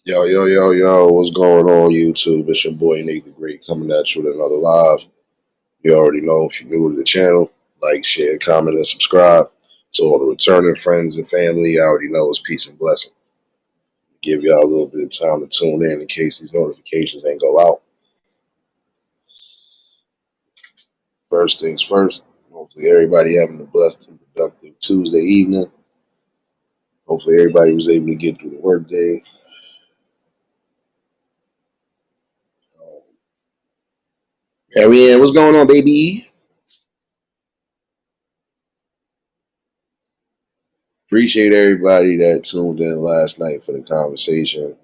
Yo, yo, yo, yo, what's going on, YouTube? It's your boy Nate the Great coming at you with another live. You already know if you're new to the channel, like, share, comment, and subscribe. To all the returning friends and family, I already know it's peace and blessing. Give y'all a little bit of time to tune in case these notifications ain't go out. First things first, hopefully everybody having a blessed and productive Tuesday evening. Hopefully everybody was able to get through the workday. Ariane, what's going on, baby? Appreciate everybody that tuned in last night for the conversation.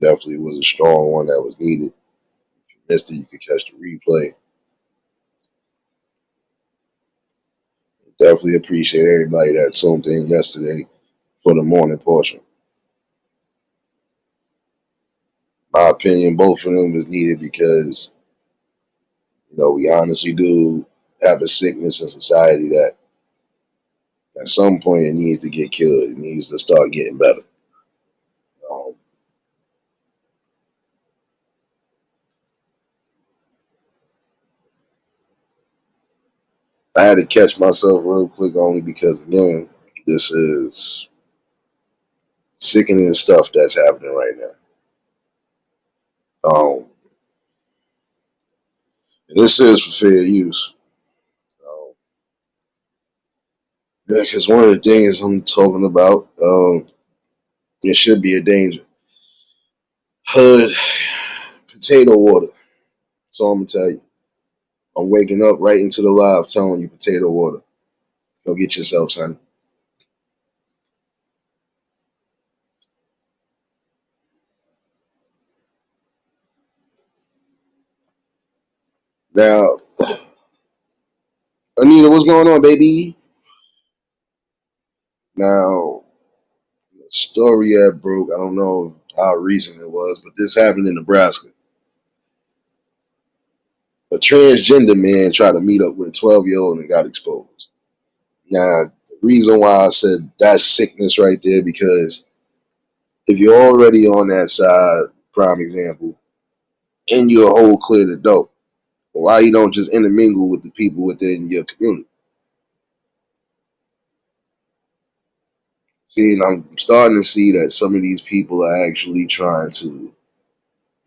Definitely was a strong one that was needed. If you missed it, you could catch the replay. Definitely appreciate everybody that tuned in yesterday for the morning portion. My opinion, both of them was needed because, we honestly do have a sickness in society that at some point it needs to get killed. It needs to start getting better. Um, I had to catch myself real quick only because, again, this is sickening stuff that's happening right now. And this is for fair use. Um, yeah, because one of the things I'm talking about, it should be a danger. Hood potato water. That's all I'm gonna tell you. I'm waking up right into the live telling you potato water. Go get yourself, son. Now, Anita, what's going on, baby? Now, the story that broke, I don't know how recent it was, but this happened in Nebraska. A transgender man tried to meet up with a 12-year-old and got exposed. Now, the reason why I said that's sickness right there, because if you're already on that side, prime example, and you're a whole clear adult, why you don't just intermingle with the people within your community? See, and I'm starting to see that some of these people are actually trying to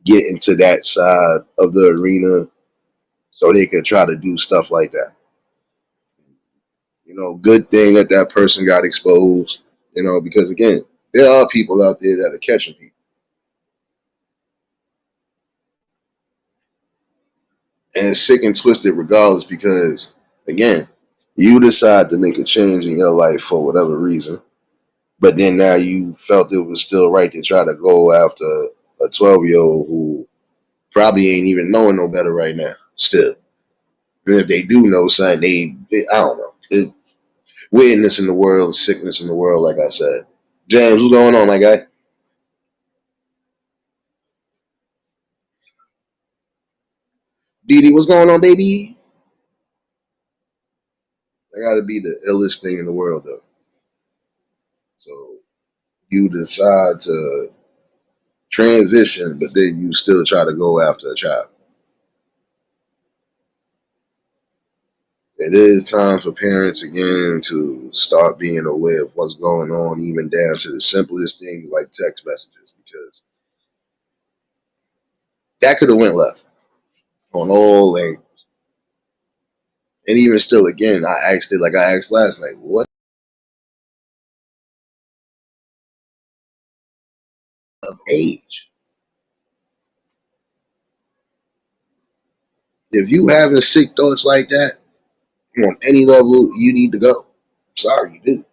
get into that side of the arena so they can try to do stuff like that. Good thing that that person got exposed, because again, there are people out there that are catching people. And it's sick and twisted regardless because, again, you decide to make a change in your life for whatever reason, but then now you felt it was still right to try to go after a 12-year-old who probably ain't even knowing no better right now, still. And if they do know something, I don't know. Weirdness in the world, sickness in the world, like I said. James, what's going on, my guy? Didi, what's going on, baby? That gotta be the illest thing in the world, though. So you decide to transition, but then you still try to go after a child. It is time for parents again to start being aware of what's going on, even down to the simplest things like text messages, because that could have went left on all angles. And even still, again, I asked it like I asked last night. What age? If you having sick thoughts like that on any level, you need to go. Sorry, you do,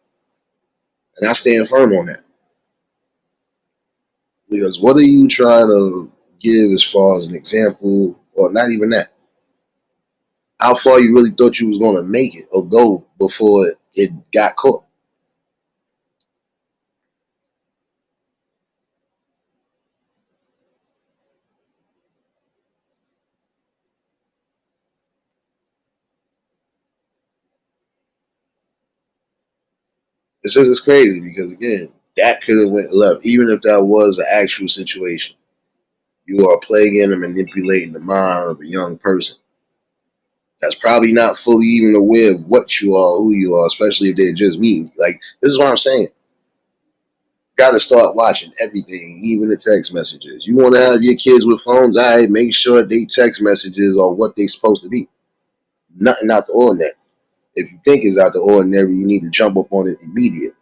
and I stand firm on that. Because what are you trying to give as far as an example, or not even that? How far you really thought you was going to make it or go before it got caught? It's crazy because again, That could have went left, even if that was an actual situation. You are playing and manipulating the mind of a young person that's probably not fully even aware of what you are, who you are, especially if they're just me. Like, this is what I'm saying. Got to start watching everything, even the text messages. You want to have your kids with phones? All right, make sure they text messages are what they supposed to be. Nothing out the ordinary. If you think it's out the ordinary, you need to jump up on it immediately.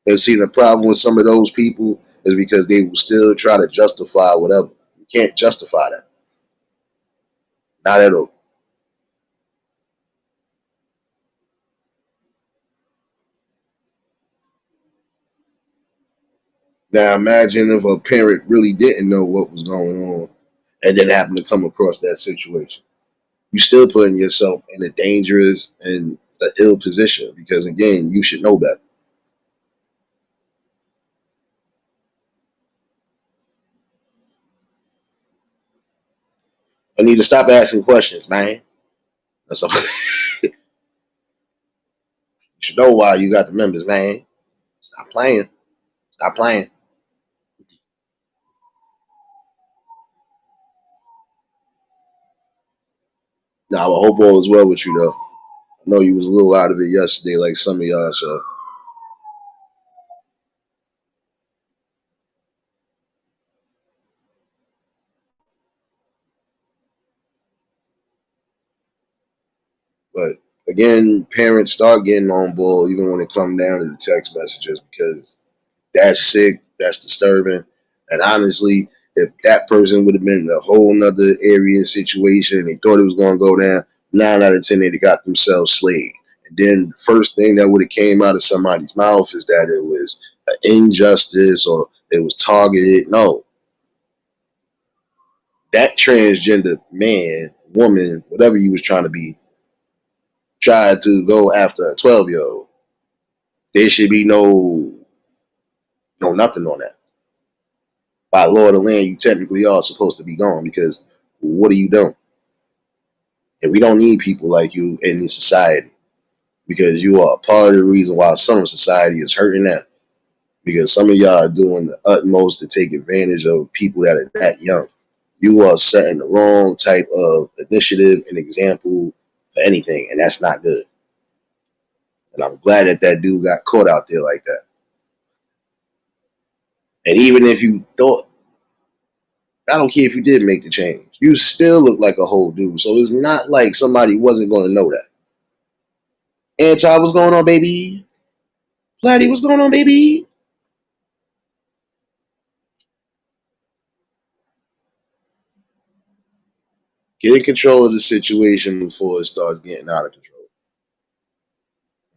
And see, the problem with some of those people is because they will still try to justify whatever. You can't justify that. Not at all. Now imagine if a parent really didn't know what was going on and then happened to come across that situation. You still putting yourself in a dangerous and an ill position because again, you should know better. I need to stop asking questions, man. That's all. You should know why you got the members, man. Stop playing. Stop playing. Now, I hope all is well with you, though. I know you was a little out of it yesterday, like some of y'all. So, but again, parents start getting on board even when it comes down to the text messages because that's sick, that's disturbing, and honestly, if that person would have been in a whole nother area situation and they thought it was going to go down, 9 out of 10 they'd have got themselves slayed. And then the first thing that would have came out of somebody's mouth is that it was an injustice or it was targeted. No, that transgender man, woman, whatever you was trying to be, tried to go after a 12-year-old. There should be no nothing on that. By law of the land, you technically are supposed to be gone because what are you doing? And we don't need people like you in this society because you are a part of the reason why some of society is hurting now. Because some of y'all are doing the utmost to take advantage of people that are that young. You are setting the wrong type of initiative and example for anything, and that's not good. And I'm glad that that dude got caught out there like that. And even if you thought, I don't care if you did make the change, you still look like a whole dude. So it's not like somebody wasn't going to know that. Anti, what's going on, baby? Platty, what's going on, baby? Get in control of the situation before it starts getting out of control.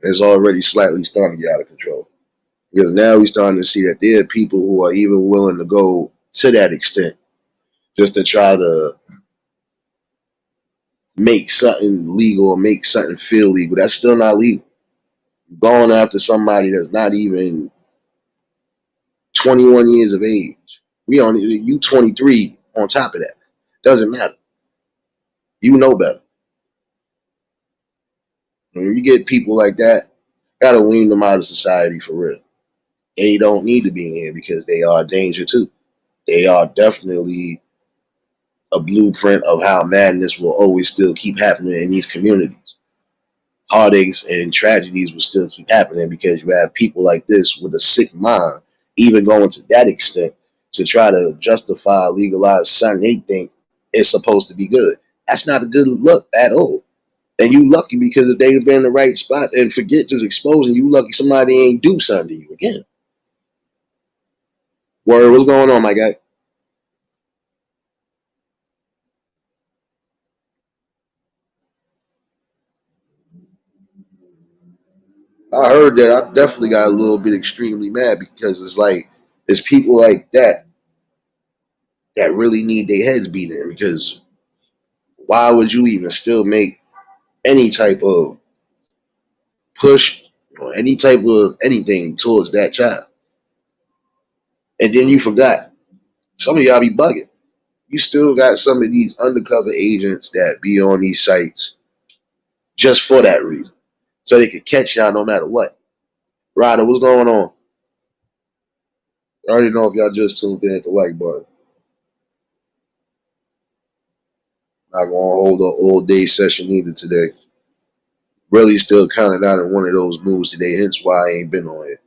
It's already slightly starting to get out of control. Because now we're starting to see that there are people who are even willing to go to that extent just to try to make something legal or make something feel legal. That's still not legal. Going after somebody that's not even 21 years of age. We on you 23 on top of that. Doesn't matter. You know better. When you get people like that, gotta wean them out of society for real. They don't need to be in here because they are a danger too. They are definitely a blueprint of how madness will always still keep happening in these communities. Heartaches and tragedies will still keep happening because you have people like this with a sick mind, even going to that extent to try to justify, legalize something they think is supposed to be good. That's not a good look at all. And you lucky because if they've been in the right spot and forget just exposing you, lucky somebody ain't do something to you again. Word, what's going on, my guy? I heard that. I definitely got a little bit extremely mad because it's like it's people like that that really need their heads beat in because why would you even still make any type of push or any type of anything towards that child? And then you forgot some of y'all be bugging. You still got some of these undercover agents that be on these sites just for that reason so they could catch y'all no matter what. Ryder, what's going on? I already know if y'all just tuned in at the like button. Not gonna hold an all day session either today. Really still kind of not in one of those moods today, hence why I ain't been on it.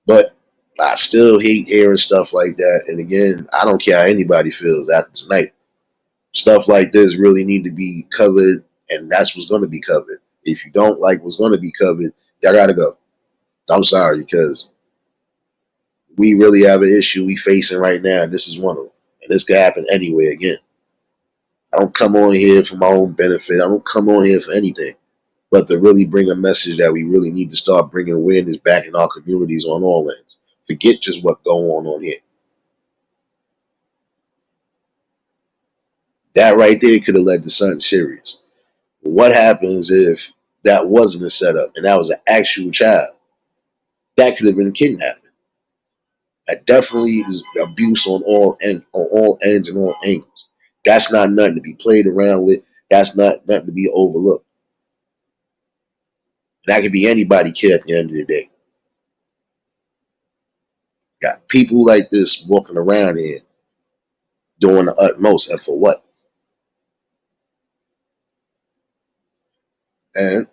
But I still hate hearing stuff like that. And again, I don't care how anybody feels after tonight. Stuff like this really need to be covered, and that's what's going to be covered. If you don't like what's going to be covered, y'all gotta go. I'm sorry, because we really have an issue we facing right now, and this is one of them. And this could happen anywhere again. I don't come on here for my own benefit. I don't come on here for anything, but to really bring a message that we really need to start bringing awareness back in our communities on all ends. Forget just what's going on here. That right there could have led to something serious. What happens if that wasn't a setup and that was an actual child? That could have been kidnapping. That definitely is abuse on all ends and all angles. That's not nothing to be played around with. That's not nothing to be overlooked. That could be anybody kid at the end of the day. Got people like this walking around here doing the utmost, and for what? And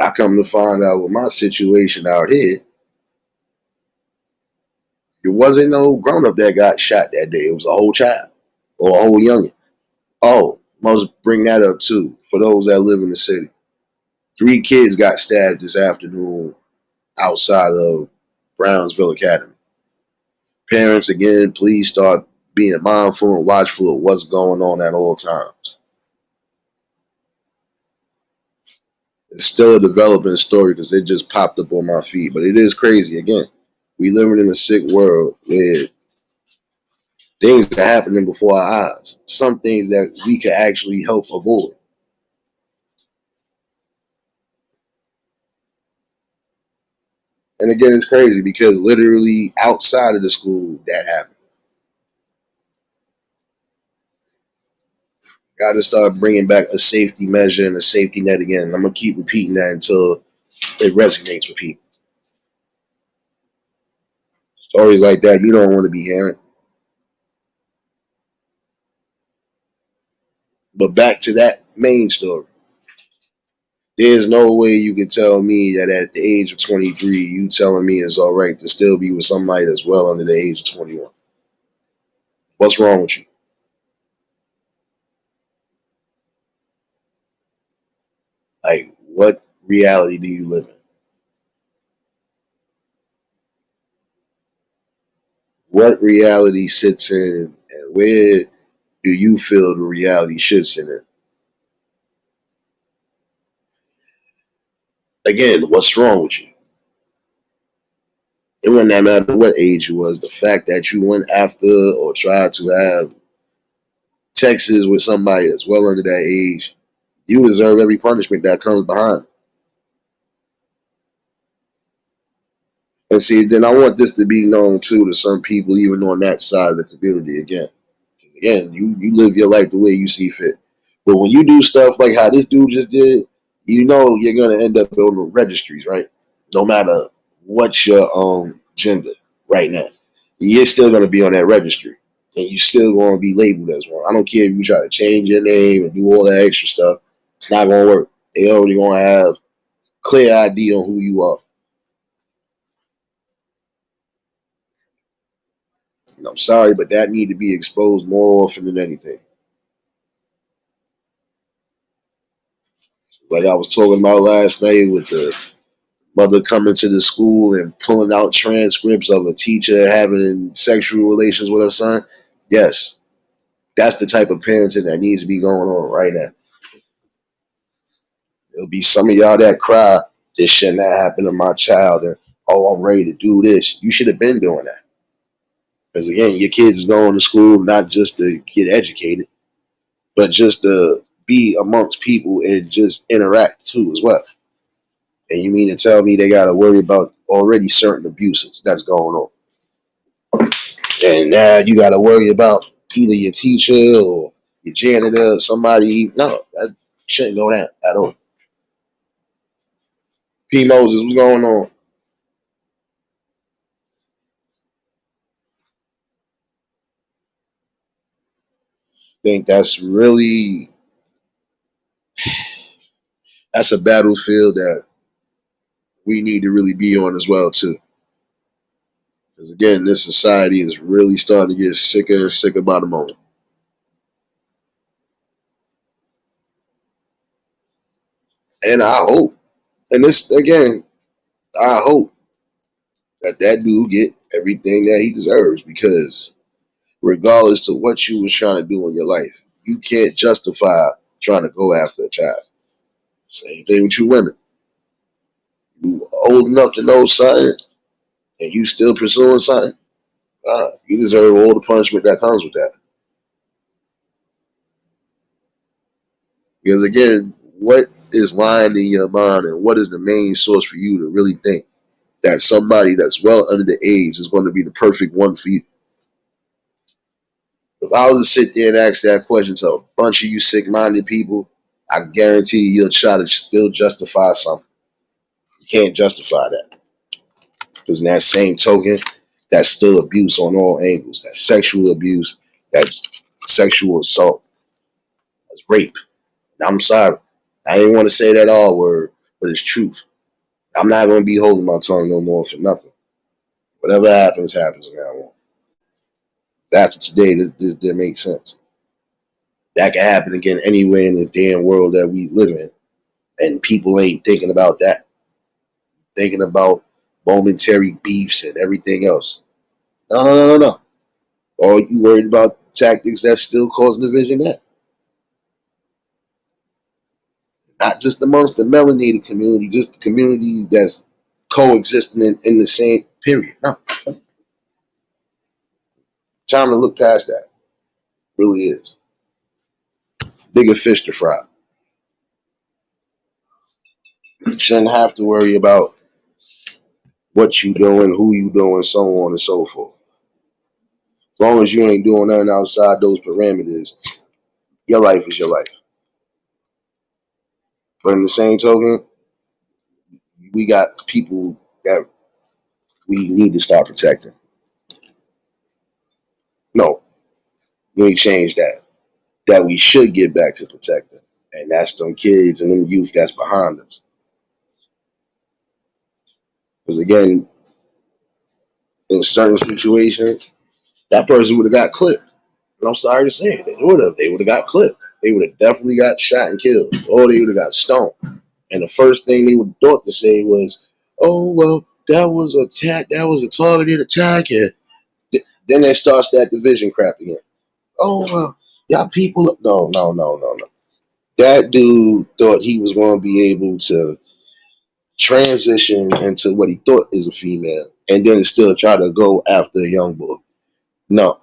I come to find out with my situation out here, there wasn't no grown up that got shot that day. It was a whole child or a whole youngin. Oh, must bring that up too for those that live in the city. 3 kids got stabbed this afternoon outside of Brownsville Academy. Parents, again, please start being mindful and watchful of what's going on at all times. It's still a developing story because it just popped up on my feed, but it is crazy. Again, we living in a sick world where things are happening before our eyes. Some things that we can actually help avoid. And again, it's crazy because literally outside of the school, that happened. Got to start bringing back a safety measure and a safety net again. I'm gonna keep repeating that until it resonates with people. Stories like that you don't want to be hearing. But back to that main story. There's no way you can tell me that at the age of 23, you telling me it's all right to still be with somebody that's well under the age of 21. What's wrong with you? Like, what reality do you live in? What reality sits in, and where do you feel the reality should sit in? Again, what's wrong with you? It wouldn't matter what age you was. The fact that you went after or tried to have Texas with somebody that's well under that age, you deserve every punishment that comes behind it. And see, then I want this to be known too to some people, even on that side of the community. Again, you live your life the way you see fit. But when you do stuff like how this dude just did, you know you're gonna end up on the registries, right? No matter what's your gender right now, you're still gonna be on that registry, and you still gonna be labeled as one. I don't care if you try to change your name and do all that extra stuff. It's not gonna work. They already gonna have clear ID on who you are. And I'm sorry, but that need to be exposed more often than anything. Like I was talking about last night with the mother coming to the school and pulling out transcripts of a teacher having sexual relations with her son. Yes, that's the type of parenting that needs to be going on right now. There'll be some of y'all that cry, this should not happen to my child, and oh, I'm ready to do this. You should have been doing that. Because again, your kids is going to school not just to get educated, but just to be amongst people and just interact too as well. And you mean to tell me they got to worry about already certain abuses that's going on? And now you got to worry about either your teacher or your janitor or somebody. No, Shouldn't go down at all. P Moses, what's going on? Think that's a battlefield that we need to really be on as well too. Because again, this society is really starting to get sicker and sicker by the moment. And I hope, and this again, I hope that that dude get everything that he deserves because regardless of what you was trying to do in your life, you can't justify trying to go after a child. Same thing with you women. You old enough to know something and you still pursuing something, you deserve all the punishment that comes with that. Because again, what is lying in your mind and what is the main source for you to really think that somebody that's well under the age is going to be the perfect one for you? If I was to sit there and ask that question to a bunch of you sick minded people, I guarantee you'll try to still justify something. You can't justify that. Because in that same token, that's still abuse on all angles. That's sexual abuse, that's sexual assault, that's rape. And I'm sorry. I didn't want to say that all word, but it's truth. I'm not going to be holding my tongue no more for nothing. Whatever happens, happens from now on. After today, this didn't make sense. That can happen again anywhere in this damn world that we live in. And people ain't thinking about that. Thinking about momentary beefs and everything else. No, no, no, no, no. Or you worried about tactics that's still causing division there. Not just amongst the melanated community, just the community that's coexisting in the same period. No. Time to look past that. Really is. Bigger fish to fry. You shouldn't have to worry about what you doing, who you doing, so on and so forth. As long as you ain't doing nothing outside those parameters, your life is your life. But in the same token, we got people that we need to start protecting. No, we ain't change that. That we should get back to protecting. And that's them kids and them youth that's behind us. Because again, in certain situations, that person would have got clipped. And I'm sorry to say it, they would have. They would have got clipped. They would have definitely got shot and killed. Or they would have got stoned. And the first thing they would have thought to say was, oh, well, that was a attack. That was a targeted attack. And then it starts that division crap again. Oh, well, y'all people. No, no, no, no, no. That dude thought he was going to be able to transition into what he thought is a female and then still try to go after a young boy. No,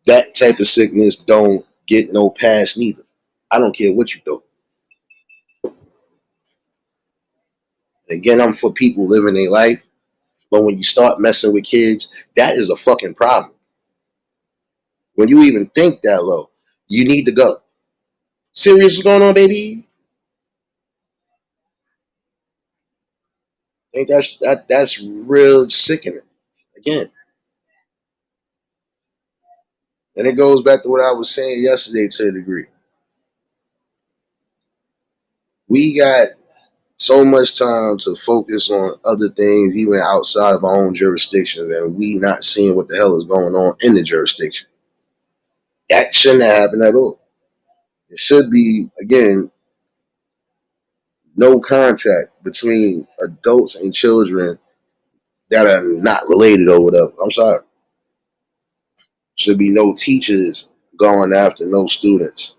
that type of sickness don't get no pass neither. I don't care what you do. Again, I'm for people living their life, but when you start messing with kids, that is a fucking problem. When you even think that low, you need to go. Serious, what's going on, baby? I think that's real sickening. Again, and it goes back to what I was saying yesterday to a degree. We got so much time to focus on other things, even outside of our own jurisdictions, and we not seeing what the hell is going on in the jurisdiction. That shouldn't have happened at all. It should be, again, no contact between adults and children that are not related or whatever. I'm sorry. Should be no teachers going after no students.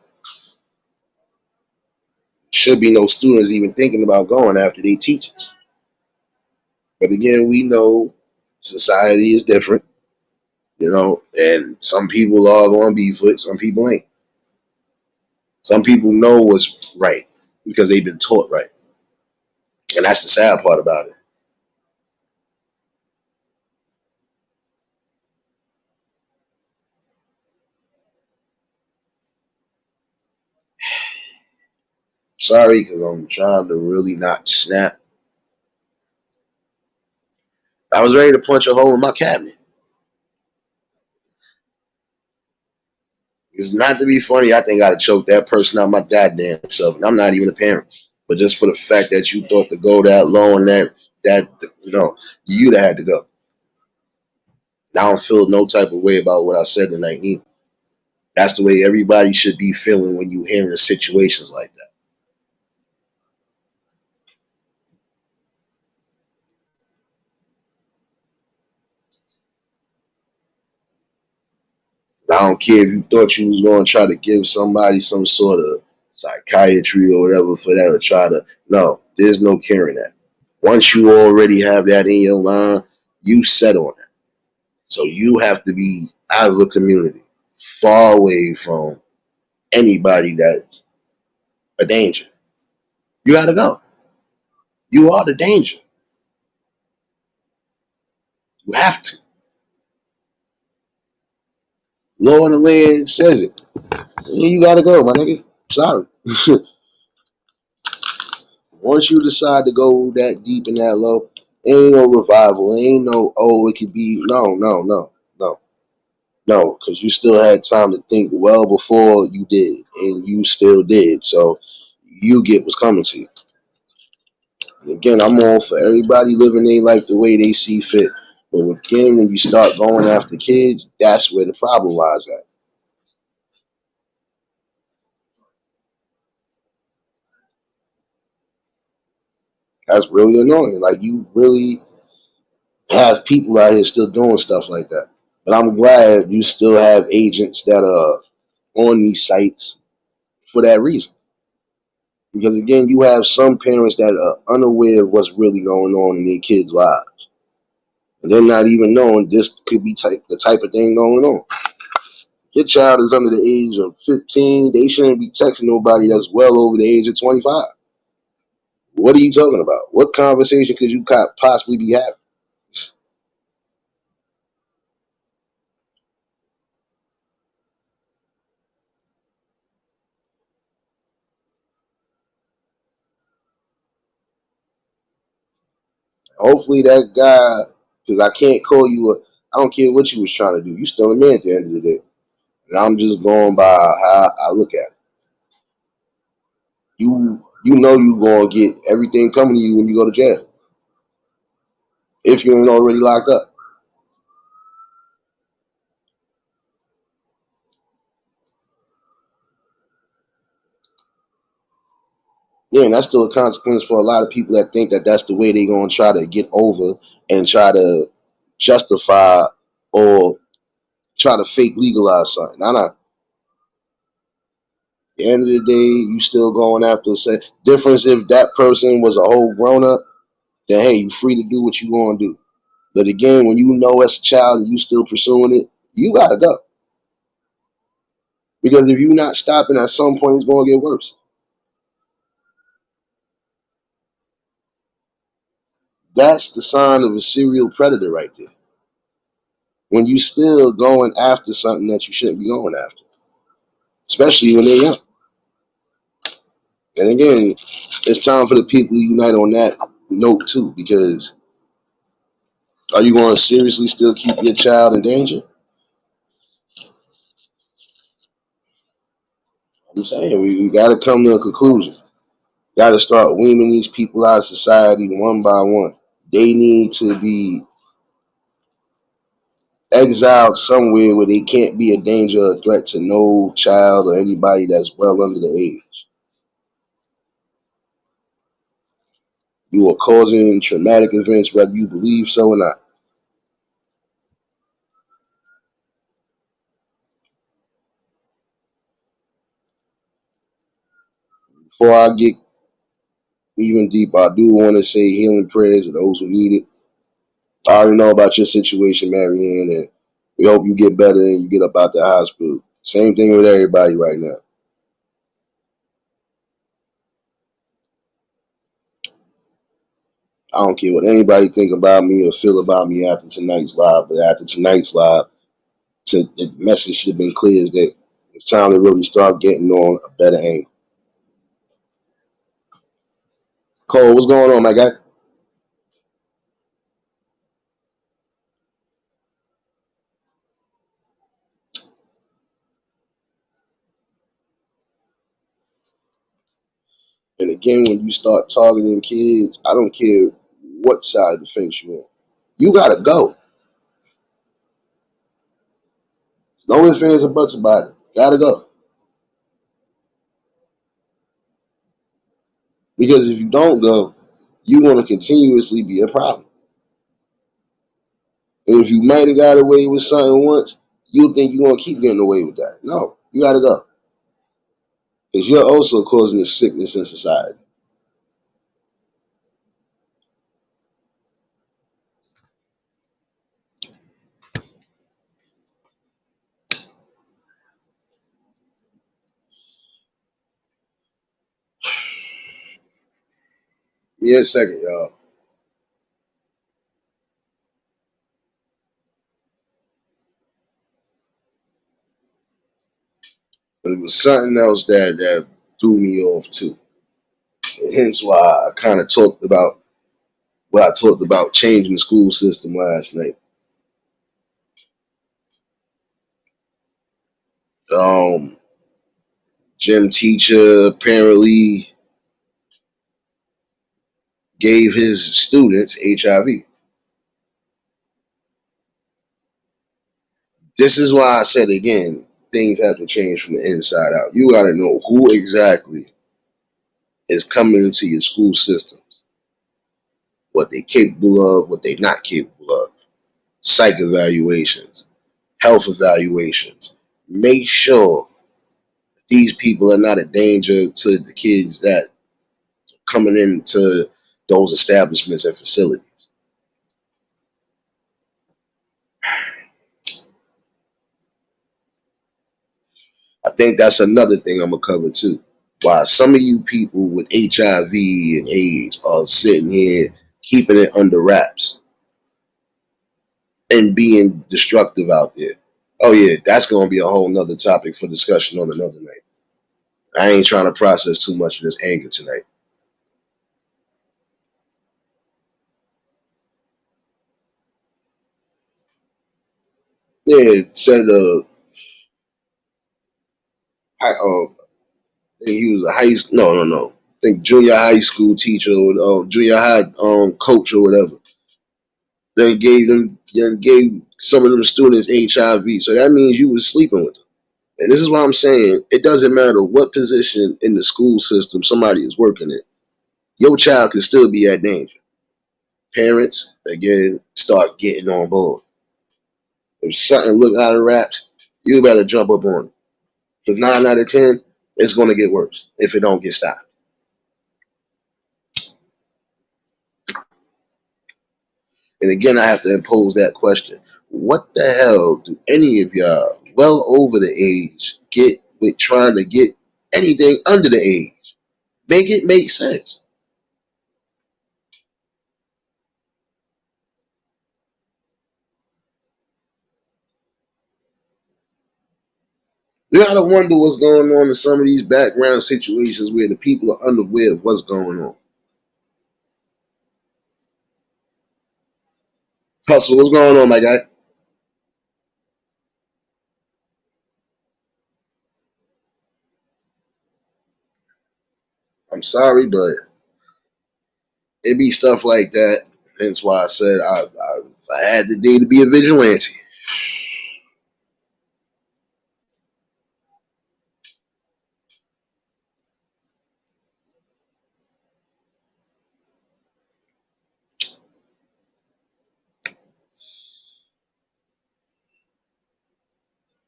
Should be no students even thinking about going after their teachers. But again, we know society is different, and some people are going to be foot, some people ain't. Some people know what's right because they've been taught right. And that's the sad part about it. Sorry, because I'm trying to really not snap. I was ready to punch a hole in my cabinet. It's not to be funny. I think I'd choke that person out my goddamn self, and I'm not even a parent. But just for the fact that you thought to go that low and that you'd have had to go. I don't feel no type of way about what I said tonight either. That's the way everybody should be feeling when you hearing situations like that. I don't care if you thought you was going to try to give somebody some sort of psychiatry or whatever for that, or try to. No, there's no caring that. Once you already have that in your mind, you set on that. So you have to be out of the community, far away from anybody that's a danger. You got to go. You are the danger. You have to. Law of the land says it. You got to go, my nigga. Sorry. Once you decide to go that deep and that low, ain't no revival. Ain't no, oh, it could be. No, no, no, no, no. Because you still had time to think well before you did. And you still did. So you get what's coming to you. And again, I'm all for everybody living their life the way they see fit. But again, when you start going after kids, that's where the problem lies at. That's really annoying. Like, you really have people out here still doing stuff like that. But I'm glad you still have agents that are on these sites for that reason. Because again, you have some parents that are unaware of what's really going on in their kids' lives. And they're not even knowing this could be the type of thing going on. Your child is under the age of 15. They shouldn't be texting nobody that's well over the age of 25. What are you talking about? What conversation could you possibly be having? Hopefully that guy, because I can't call you I don't care what you was trying to do. You still a man at the end of the day. And I'm just going by how I look at it. You know you gonna get everything coming to you when you go to jail. If you ain't already locked up. Yeah, and that's still a consequence for a lot of people that think that that's the way they gonna try to get over and try to justify or try to fake legalize something. Nah. At the end of the day, you still going after say difference if that person was a whole grown up, then hey, you free to do what you want to do. But again, when you know as a child and you still pursuing it, you gotta go. Because if you're not stopping, at some point it's gonna get worse. That's the sign of a serial predator right there. When you still going after something that you shouldn't be going after, especially when they're young. And again, it's time for the people to unite on that note too, because are you going to seriously still keep your child in danger? I'm saying we got to come to a conclusion. Got to start weaning these people out of society one by one. They need to be exiled somewhere where they can't be a danger or a threat to no child or anybody that's well under the age. You are causing traumatic events, whether you believe so or not. Before I get even deeper, I do want to say healing prayers to those who need it. I already know about your situation, Marianne, and we hope you get better and you get up out the hospital. Same thing with everybody right now. I don't care what anybody think about me or feel about me after tonight's live, but after tonight's live, the message should have been clear as day. It's time to really start getting on a better aim. Cole, what's going on, my guy? And again, when you start targeting kids, I don't care what side of the fence you're on. You gotta go. No ifs, ands, or buts about it. Gotta go. Because if you don't go, you're gonna continuously be a problem. And if you might have got away with something once, you'll think you're gonna keep getting away with that. No, you gotta go. Because you're also causing a sickness in society. Give me a second, y'all. But it was something else that threw me off too. And hence why I kind of talked about what I talked about changing the school system last night. Um, Gym teacher apparently gave his students HIV. This is why I said again, things have to change from the inside out. You got to know who exactly is coming into your school systems, what they're capable of, what they're not capable of, psych evaluations, health evaluations. Make sure these people are not a danger to the kids that coming into those establishments and facilities. I think that's another thing I'm gonna cover too. Why some of you people with HIV and AIDS are sitting here keeping it under wraps and being destructive out there. Oh yeah, that's gonna be a whole nother topic for discussion on another night. I ain't trying to process too much of this anger tonight. Yeah, said he was a no. I think junior high school teacher or junior high coach or whatever. Then gave some of them students HIV. So that means you was sleeping with them. And this is why I'm saying it doesn't matter what position in the school system somebody is working in. Your child can still be at danger. Parents, again, start getting on board. If something look out of wraps, you better jump up on it. Because 9 out of 10, it's going to get worse if it don't get stopped. And again, I have to impose that question. What the hell do any of y'all well over the age get with trying to get anything under the age? Make it make sense. You gotta wonder what's going on in some of these background situations where the people are unaware of what's going on. Hustle, what's going on, my guy? I'm sorry, but it be stuff like that. Hence why I said I had the day to be a vigilante.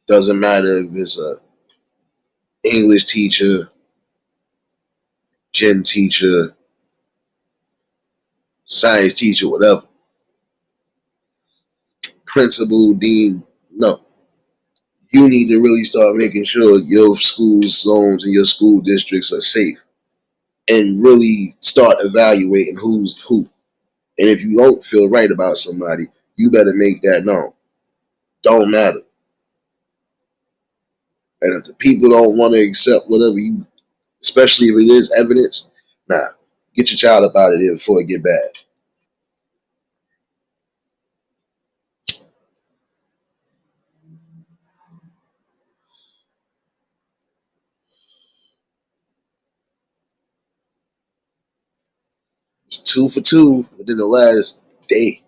Doesn't matter if it's a English teacher, gym teacher, science teacher, whatever, principal, dean. No, you need to really start making sure your school zones and your school districts are safe, and really start evaluating who's who. And if you don't feel right about somebody, you better make that known. Don't matter. And if the people don't want to accept whatever you, especially if it is evidence, nah, Get your child up out of there before it get bad. It's 2 for 2 within the last day,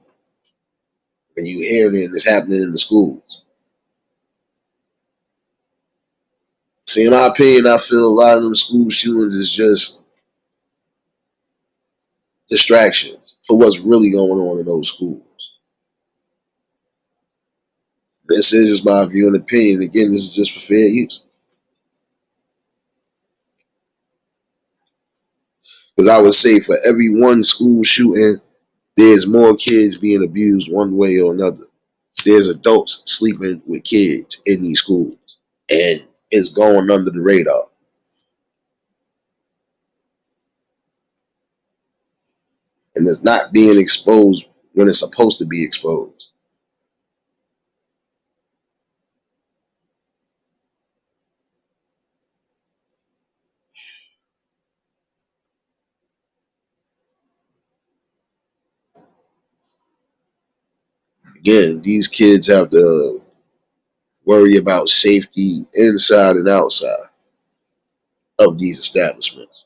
and you hear it and it's happening in the schools. See, in my opinion, I feel a lot of them school shootings is just distractions for what's really going on in those schools. This is just my view and opinion. Again, this is just for fair use. Because I would say for every one school shooting, there's more kids being abused one way or another. There's adults sleeping with kids in these schools, and it's going under the radar. And it's not being exposed when it's supposed to be exposed. Again, these kids have to worry about safety inside and outside of these establishments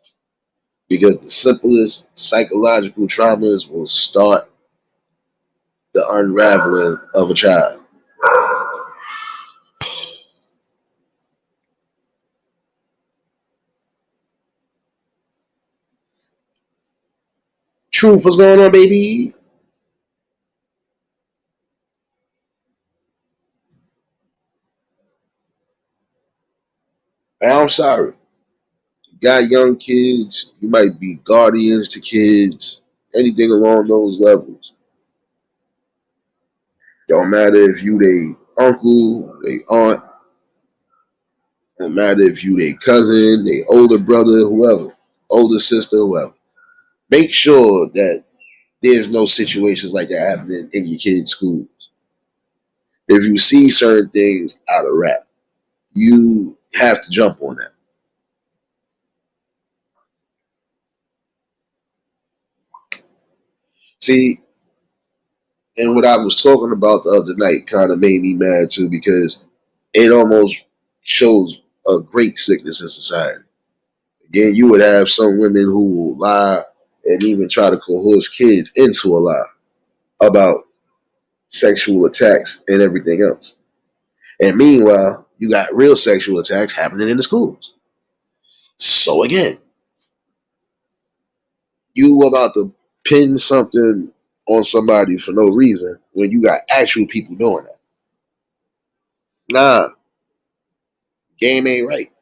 because the simplest psychological traumas will start the unraveling of a child. Truth, what's going on, baby? And I'm sorry. You got young kids, you might be guardians to kids, anything along those levels. Don't matter if you they uncle, they aunt, don't matter if you they cousin, they older brother, whoever, older sister, whoever. Make sure that there's no situations like that happening in your kid's school. If you see certain things out of rap, you have to jump on that. See, and what I was talking about the other night kind of made me mad too because it almost shows a great sickness in society. Again, you would have some women who will lie and even try to coerce kids into a lie about sexual attacks and everything else. And meanwhile, you got real sexual attacks happening in the schools. So again, you about to pin something on somebody for no reason when you got actual people doing that. Nah, game ain't right.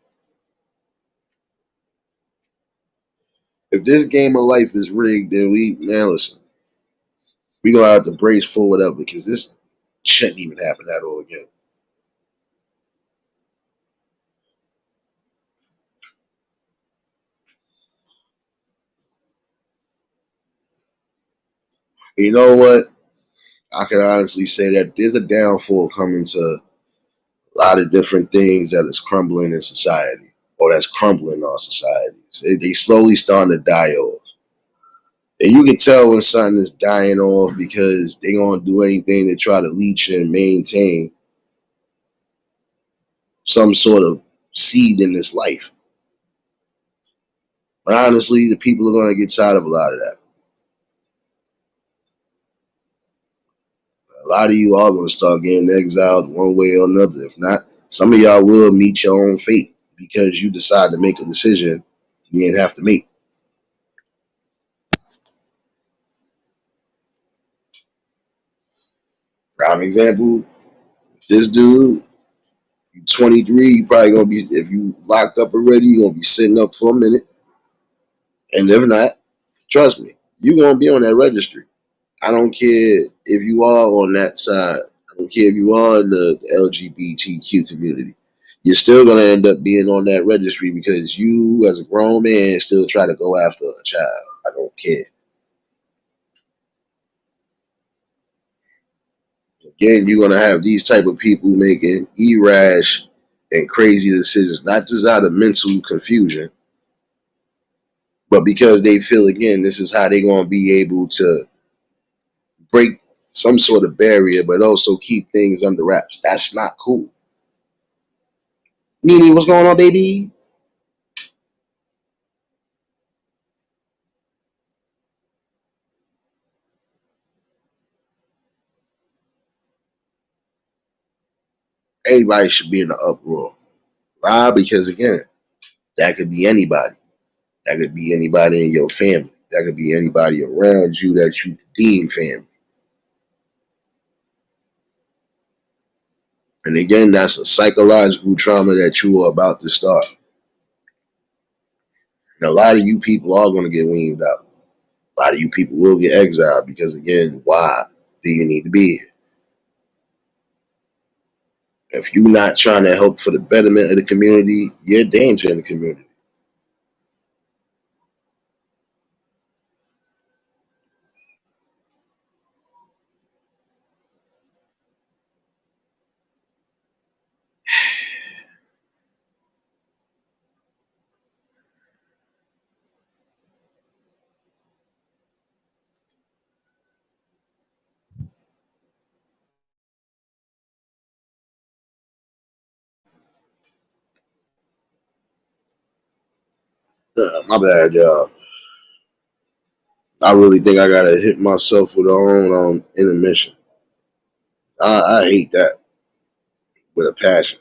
If this game of life is rigged, then we man, listen, we gonna have to brace for whatever because this shouldn't even happen at all again. You know what? I can honestly say that there's a downfall coming to a lot of different things that is crumbling in society or that's crumbling our societies. They slowly starting to die off. And you can tell when something is dying off because they gonna do anything to try to leech and maintain some sort of seed in this life. But honestly, the people are gonna get tired of a lot of that. A lot of you are gonna start getting exiled one way or another. If not, some of y'all will meet your own fate because you decide to make a decision you didn't have to make. Prime example, this dude, you 23, you probably gonna be if you locked up already, you gonna be sitting up for a minute. And if not, trust me, you gonna be on that registry. I don't care if you are on that side. I don't care if you are in the LGBTQ community. You're still gonna end up being on that registry because you, as a grown man, still try to go after a child. I don't care. Again, you're gonna have these type of people making irrash and crazy decisions, not just out of mental confusion, But because they feel again, this is how they're gonna be able to break some sort of barrier, but also keep things under wraps. That's not cool. Nene, what's going on, baby? Everybody should be in the uproar. Why? Because again, that could be anybody. That could be anybody in your family. That could be anybody around you that you deem family. And again, that's a psychological trauma that you are about to start. And a lot of you people are going to get weaned out. A lot of you people will get exiled because, again, why do you need to be here? If you're not trying to help for the betterment of the community, you're a danger in the community. My bad, y'all. I really think I gotta hit myself with a own intermission. I hate that with a passion.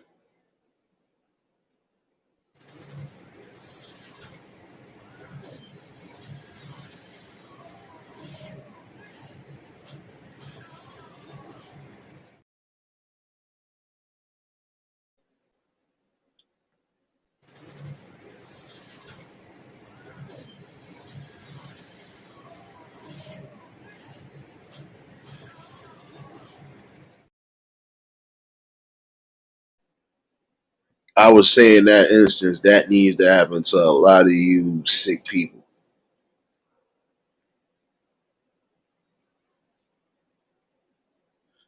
I would say in that instance, that needs to happen to a lot of you sick people.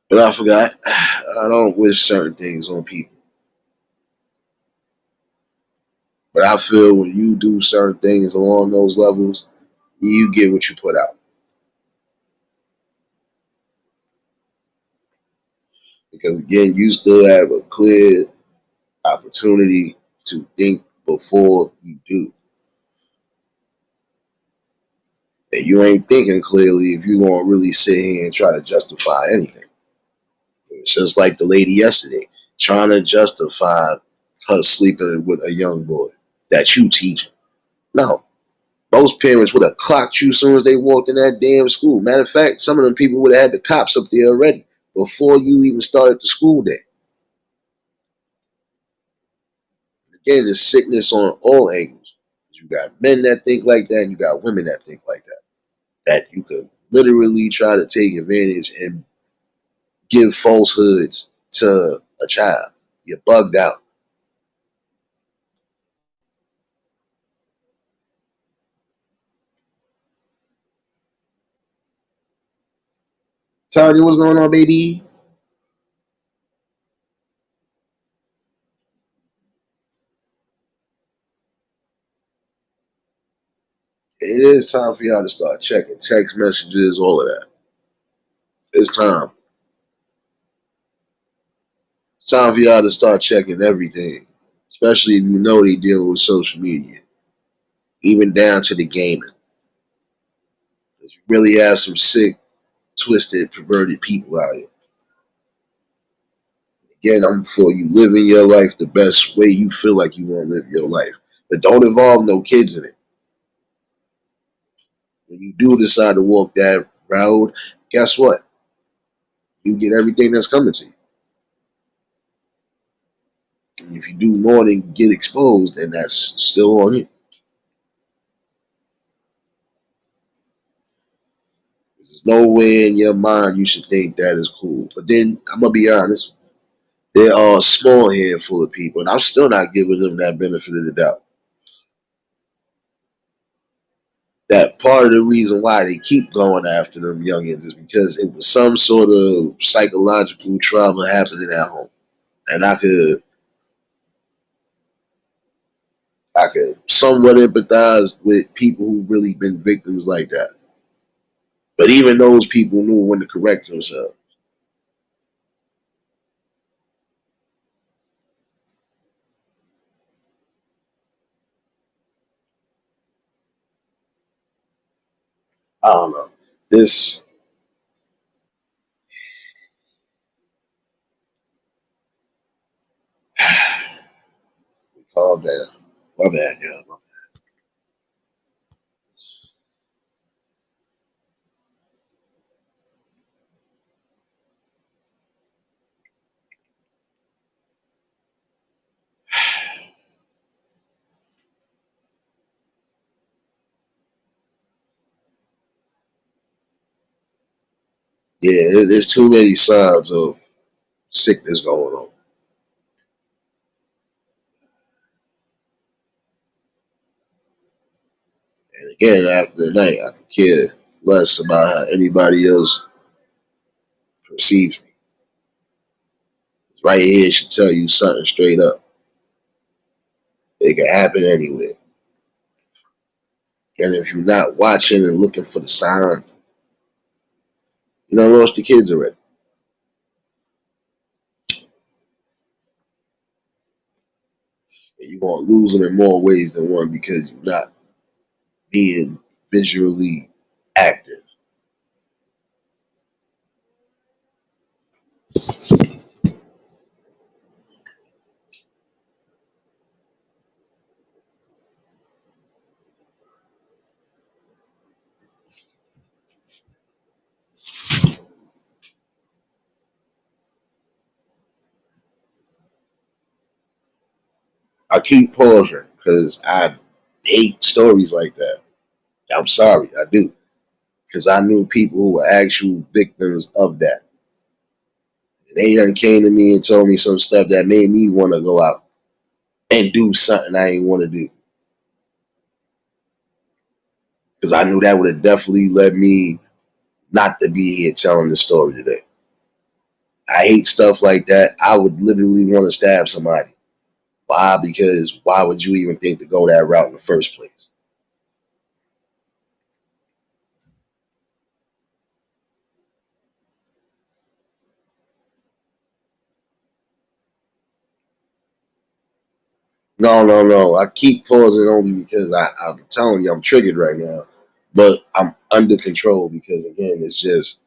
But I forgot, I don't wish certain things on people. But I feel when you do certain things along those levels, you get what you put out. Because again, you still have a clear opportunity to think before you do. And you ain't thinking clearly if you're going to really sit here and try to justify anything. It's just like the lady yesterday trying to justify her sleeping with a young boy that you teach. No, most parents would have clocked you as soon as they walked in that damn school. Matter of fact, some of them people would have had the cops up there already before you even started the school day. Again, there's sickness on all angles. You got men that think like that, and you got women that think like that. That you could literally try to take advantage and give falsehoods to a child. You're bugged out. Tanya, what's going on, baby? It is time for y'all to start checking text messages, all of that. It's time. It's time for y'all to start checking everything, especially if you know they dealing with social media, even down to the gaming. 'Cause you really have some sick, twisted, perverted people out here. Again, I'm for you living your life the best way you feel like you want to live your life, but don't involve no kids in it. When you do decide to walk that road, guess what? You get everything that's coming to you. And if you do more than get exposed, then that's still on you. There's no way in your mind you should think that is cool. But then I'm gonna be honest, there are a small handful of people, and I'm still not giving them that benefit of the doubt. That part of the reason why they keep going after them youngins is because it was some sort of psychological trauma happening at home. And I could I could somewhat empathize with people who really been victims like that. But even those people knew when to correct themselves. I don't know. This calm down. My bad, y'all. Yeah, there's too many signs of sickness going on. And again, after the night, I could care less about how anybody else perceives me. Right here should tell you something straight up. It can happen anywhere. And if you're not watching and looking for the signs, you done lost your kids already. And you're going to lose them in more ways than one because you're not being visually active. I keep pausing because I hate stories like that. I'm sorry, I do. Because I knew people who were actual victims of that. And they done came to me and told me some stuff that made me want to go out and do something I ain't want to do. Because I knew that would have definitely led me not to be here telling the story today. I hate stuff like that. I would literally want to stab somebody. Why? Because why would you even think to go that route in the first place? No, no, no. I keep pausing only because I'm telling you I'm triggered right now. But I'm under control because again, it's just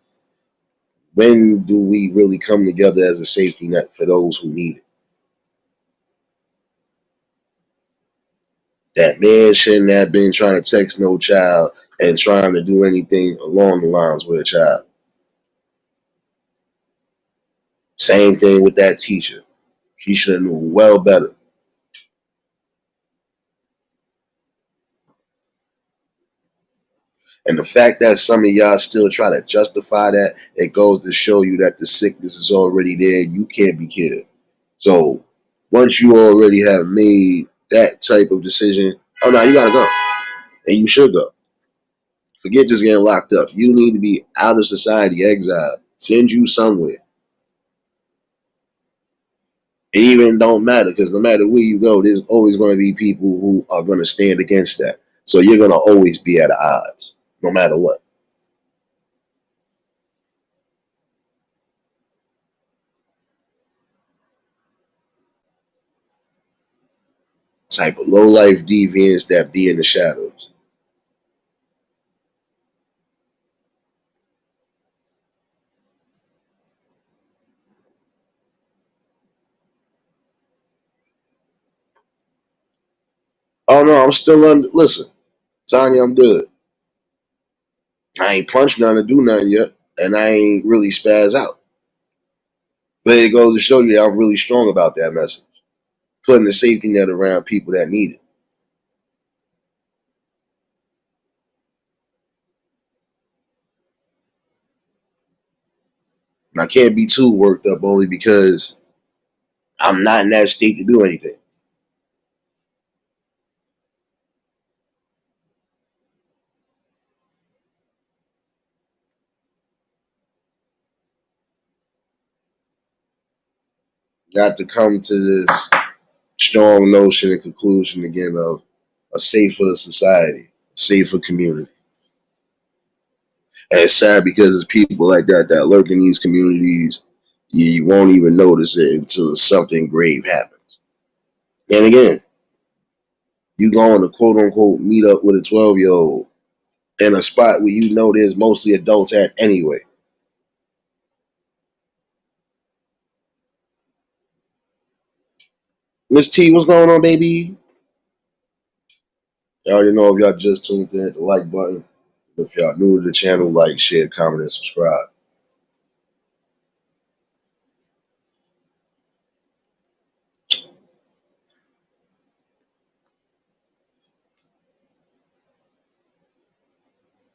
when do we really come together as a safety net for those who need it? That man shouldn't have been trying to text no child and trying to do anything along the lines with a child. Same thing with that teacher. She should have known well better. And the fact that some of y'all still try to justify that, it goes to show you that the sickness is already there. You can't be killed. So once you already have made that type of decision, oh no, you gotta go. And you should go. Forget just getting locked up. You need to be out of society, exiled. Send you somewhere. It even don't matter because no matter where you go, there's always going to be people who are going to stand against that. So you're going to always be at odds, no matter what. Type of low life deviants that be in the shadows. Oh no, I'm still under. Listen, Tanya, I'm good. I ain't punched none or do nothing yet, and I ain't really spaz out. But it goes to show you I'm really strong about that message. Putting the safety net around people that need it. And I can't be too worked up only because I'm not in that state to do anything. Got to come to this. strong notion and conclusion again of a safer society, a safer community. And it's sad because it's people like that that lurk in these communities. You won't even notice it until something grave happens. And again, you going to quote unquote meet up with a 12-year-old in a spot where you know there's mostly adults at anyway. Miss T, what's going on, baby? You already know if y'all just tuned in, hit the like button. If y'all new to the channel, like, share, comment, and subscribe.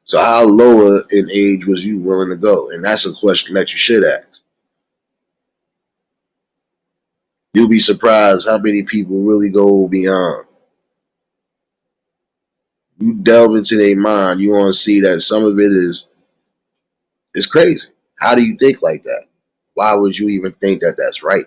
So how lower in age was you willing to go? And that's a question that you should ask. You'll be surprised how many people really go beyond. You delve into their mind, you want to see that some of it is crazy. How do you think like that? Why would you even think that that's right?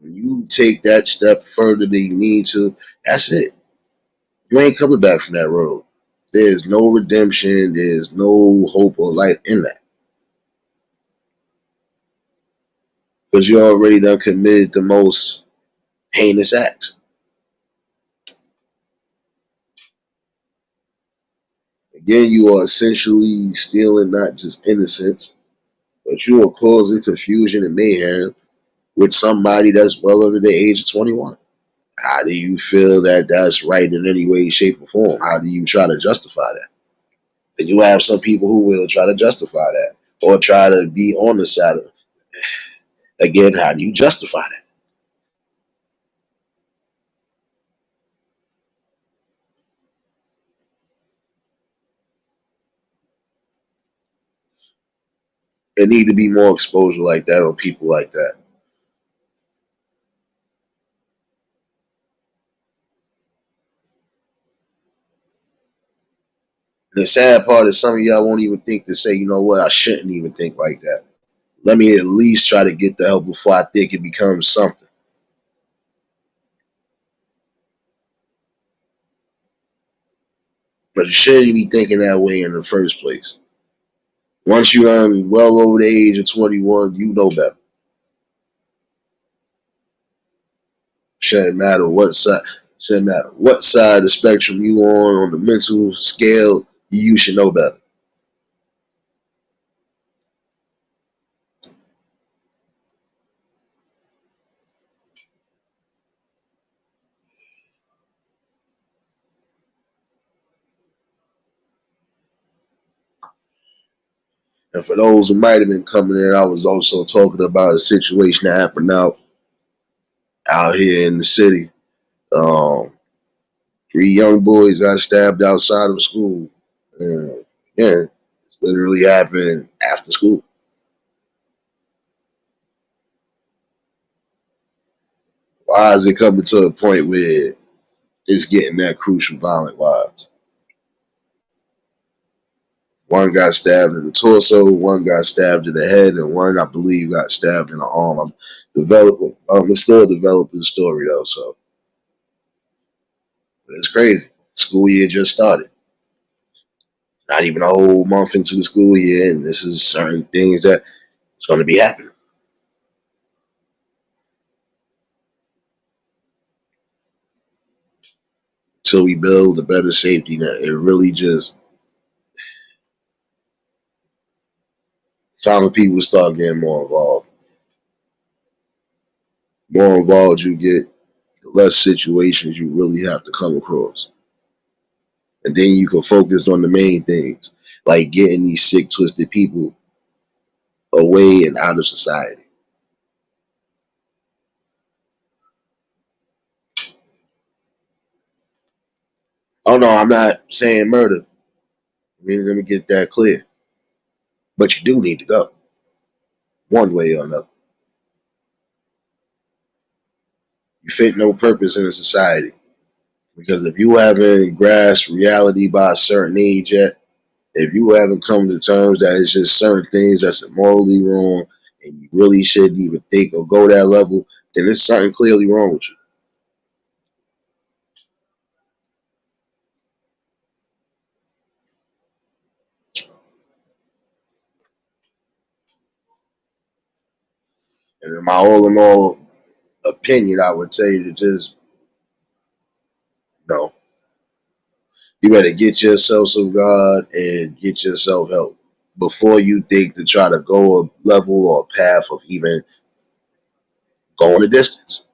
When you take that step further than you need to, that's it. You ain't coming back from that road. There's no redemption. There's no hope or light in that. Because you already done committed the most heinous acts. Again, you are essentially stealing not just innocence, but you are causing confusion and mayhem with somebody that's well over the age of 21. How do you feel that that's right in any way, shape, or form? How do you try to justify that? And you have some people who will try to justify that or try to be on the side of it. Again, how do you justify that? There need to be more exposure like that on people like that. And the sad part is some of y'all won't even think to say, you know what, I shouldn't even think like that. Let me at least try to get the help before I think it becomes something. But you shouldn't be thinking that way in the first place. Once you're well over the age of 21, you know better. Shouldn't matter what side. Shouldn't matter what side of the spectrum you on the mental scale. You should know better. And for those who might have been coming in, I was also talking about a situation that happened out here in the city. Um, Three young boys got stabbed outside of school. Yeah, it's literally happened after school. Why is it coming to a point where it's getting that crucial violent wise? One got stabbed in the torso, one got stabbed in the head, and one, I believe, got stabbed in the arm. I'm still developing the story though, so but it's crazy. School year just started. Not even a whole month into the school year, and this is certain things that it's going to be happening. Until we build a better safety net, it really just time for people start getting more involved. More involved you get, the less situations you really have to come across. And then you can focus on the main things, like getting these sick, twisted people away and out of society. Oh no, I'm not saying murder. Let me get that clear. But you do need to go, one way or another. You fit no purpose in a society. Because if you haven't grasped reality by a certain age yet, If you haven't come to terms that it's just certain things that's morally wrong and you really shouldn't even think or go that level, then there's something clearly wrong with you. And in my all in all opinion, I would tell you to just, no, you better get yourself some God and get yourself help before you think to try to go a level or a path of even going the distance.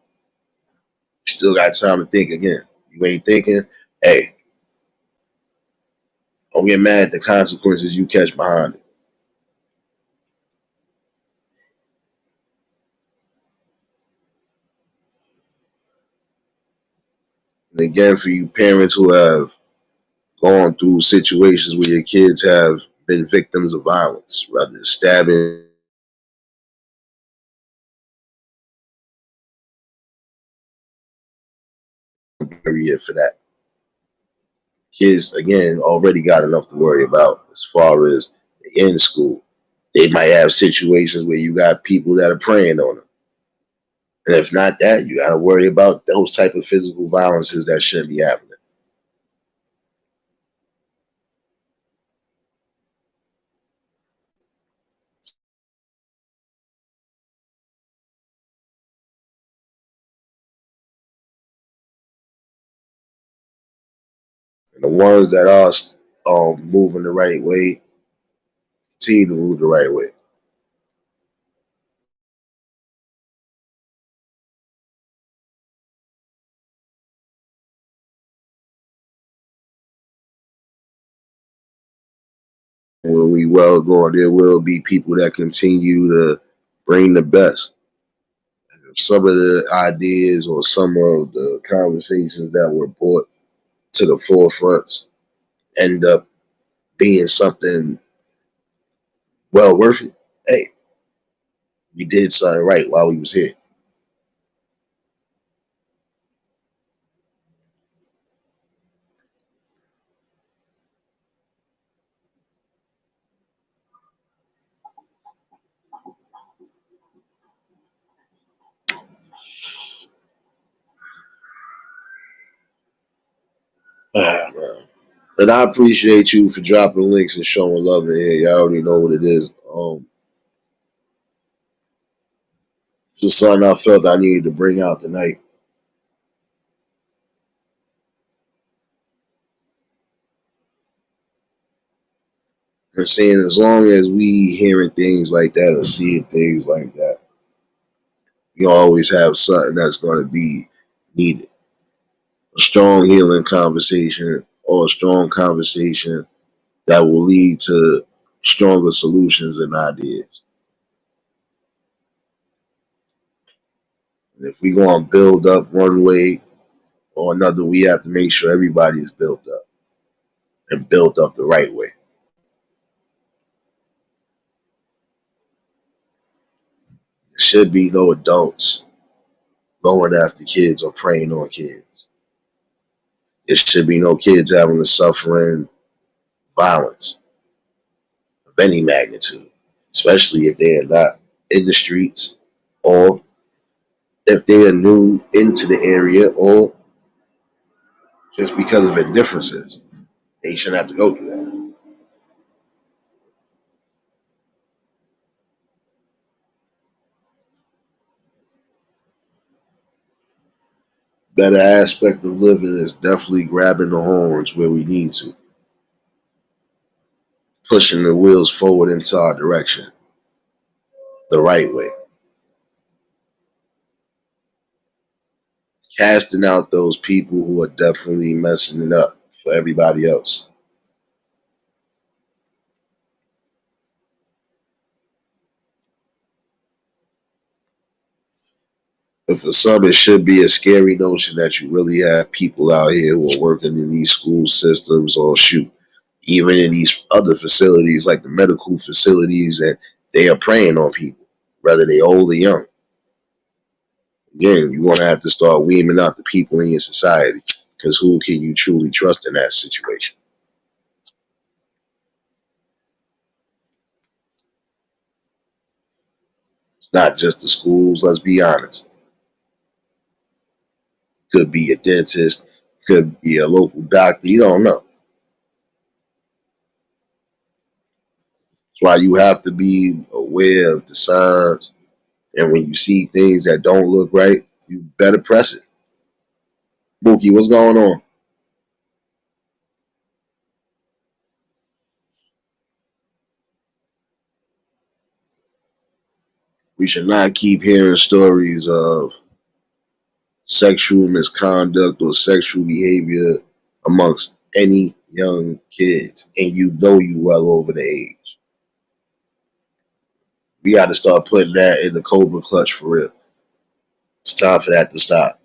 You still got time to think again. You ain't thinking, hey, don't get mad at the consequences you catch behind it. And again, for you parents who have gone through situations where your kids have been victims of violence, rather stabbing, period for that. Kids, again, already got enough to worry about as far as in school. They might have situations where you got people that are preying on them. And if not that, you got to worry about those type of physical violences that shouldn't be happening. And the ones that are moving the right way, continue to move the right way. When we well going, there will be people that continue to bring the best. Some of the ideas or some of the conversations that were brought to the forefront end up being something well worth it. Hey, we did something right while we was here. Ah, man. And I appreciate you for dropping links and showing love in here. Y'all already know what it is. Just something I felt I needed to bring out tonight. And saying as long as we hearing things like that or seeing things like that, you always have something that's going to be needed. A strong healing conversation or a strong conversation that will lead to stronger solutions and ideas. And if we're going to build up one way or another, we have to make sure everybody is built up and built up the right way. There should be no adults going after kids or preying on kids. There should be no kids having to suffer in violence of any magnitude, especially if they are not in the streets or if they are new into the area or just because of their differences. They shouldn't have to go through that. Better aspect of living is definitely grabbing the horns where we need to, pushing the wheels forward into our direction the right way, casting out those people who are definitely messing it up for everybody else. But for some, it should be a scary notion that you really have people out here who are working in these school systems or shoot, even in these other facilities like the medical facilities, and they are preying on people, whether they old or young. Again, you're going to have to start weeding out the people in your society because who can you truly trust in that situation? It's not just the schools. Let's be honest. Could be a dentist. Could be a local doctor. You don't know. That's why you have to be aware of the signs. And when you see things that don't look right, you better press it. Mookie, what's going on? We should not keep hearing stories of sexual misconduct or sexual behavior amongst any young kids, and you know you well over the age. We got to start putting that in the Cobra clutch for real. It's time for that to stop.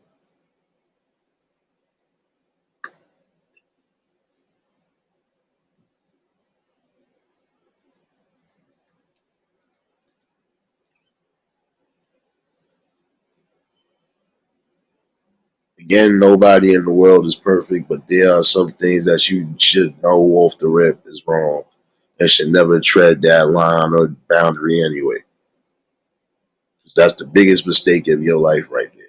Again, nobody in the world is perfect, but there are some things that you should know off the rip is wrong and should never tread that line or boundary anyway. 'Cause that's the biggest mistake of your life right there.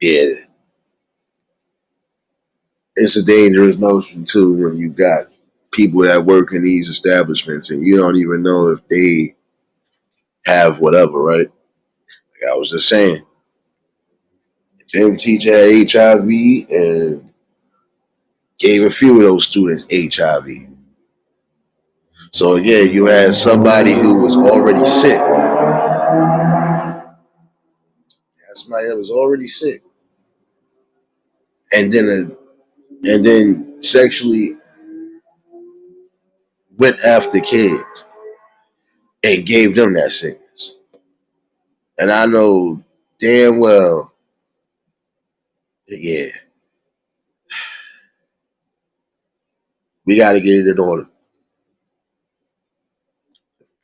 Yeah, it's a dangerous notion too when you got people that work in these establishments and you don't even know if they have whatever, right? Like I was just saying, the gym teacher had HIV and gave a few of those students HIV. So again, you had somebody who was already sick. Somebody that was already sick, and then sexually went after kids and gave them that sickness. And I know damn well, yeah, we got to get it in order.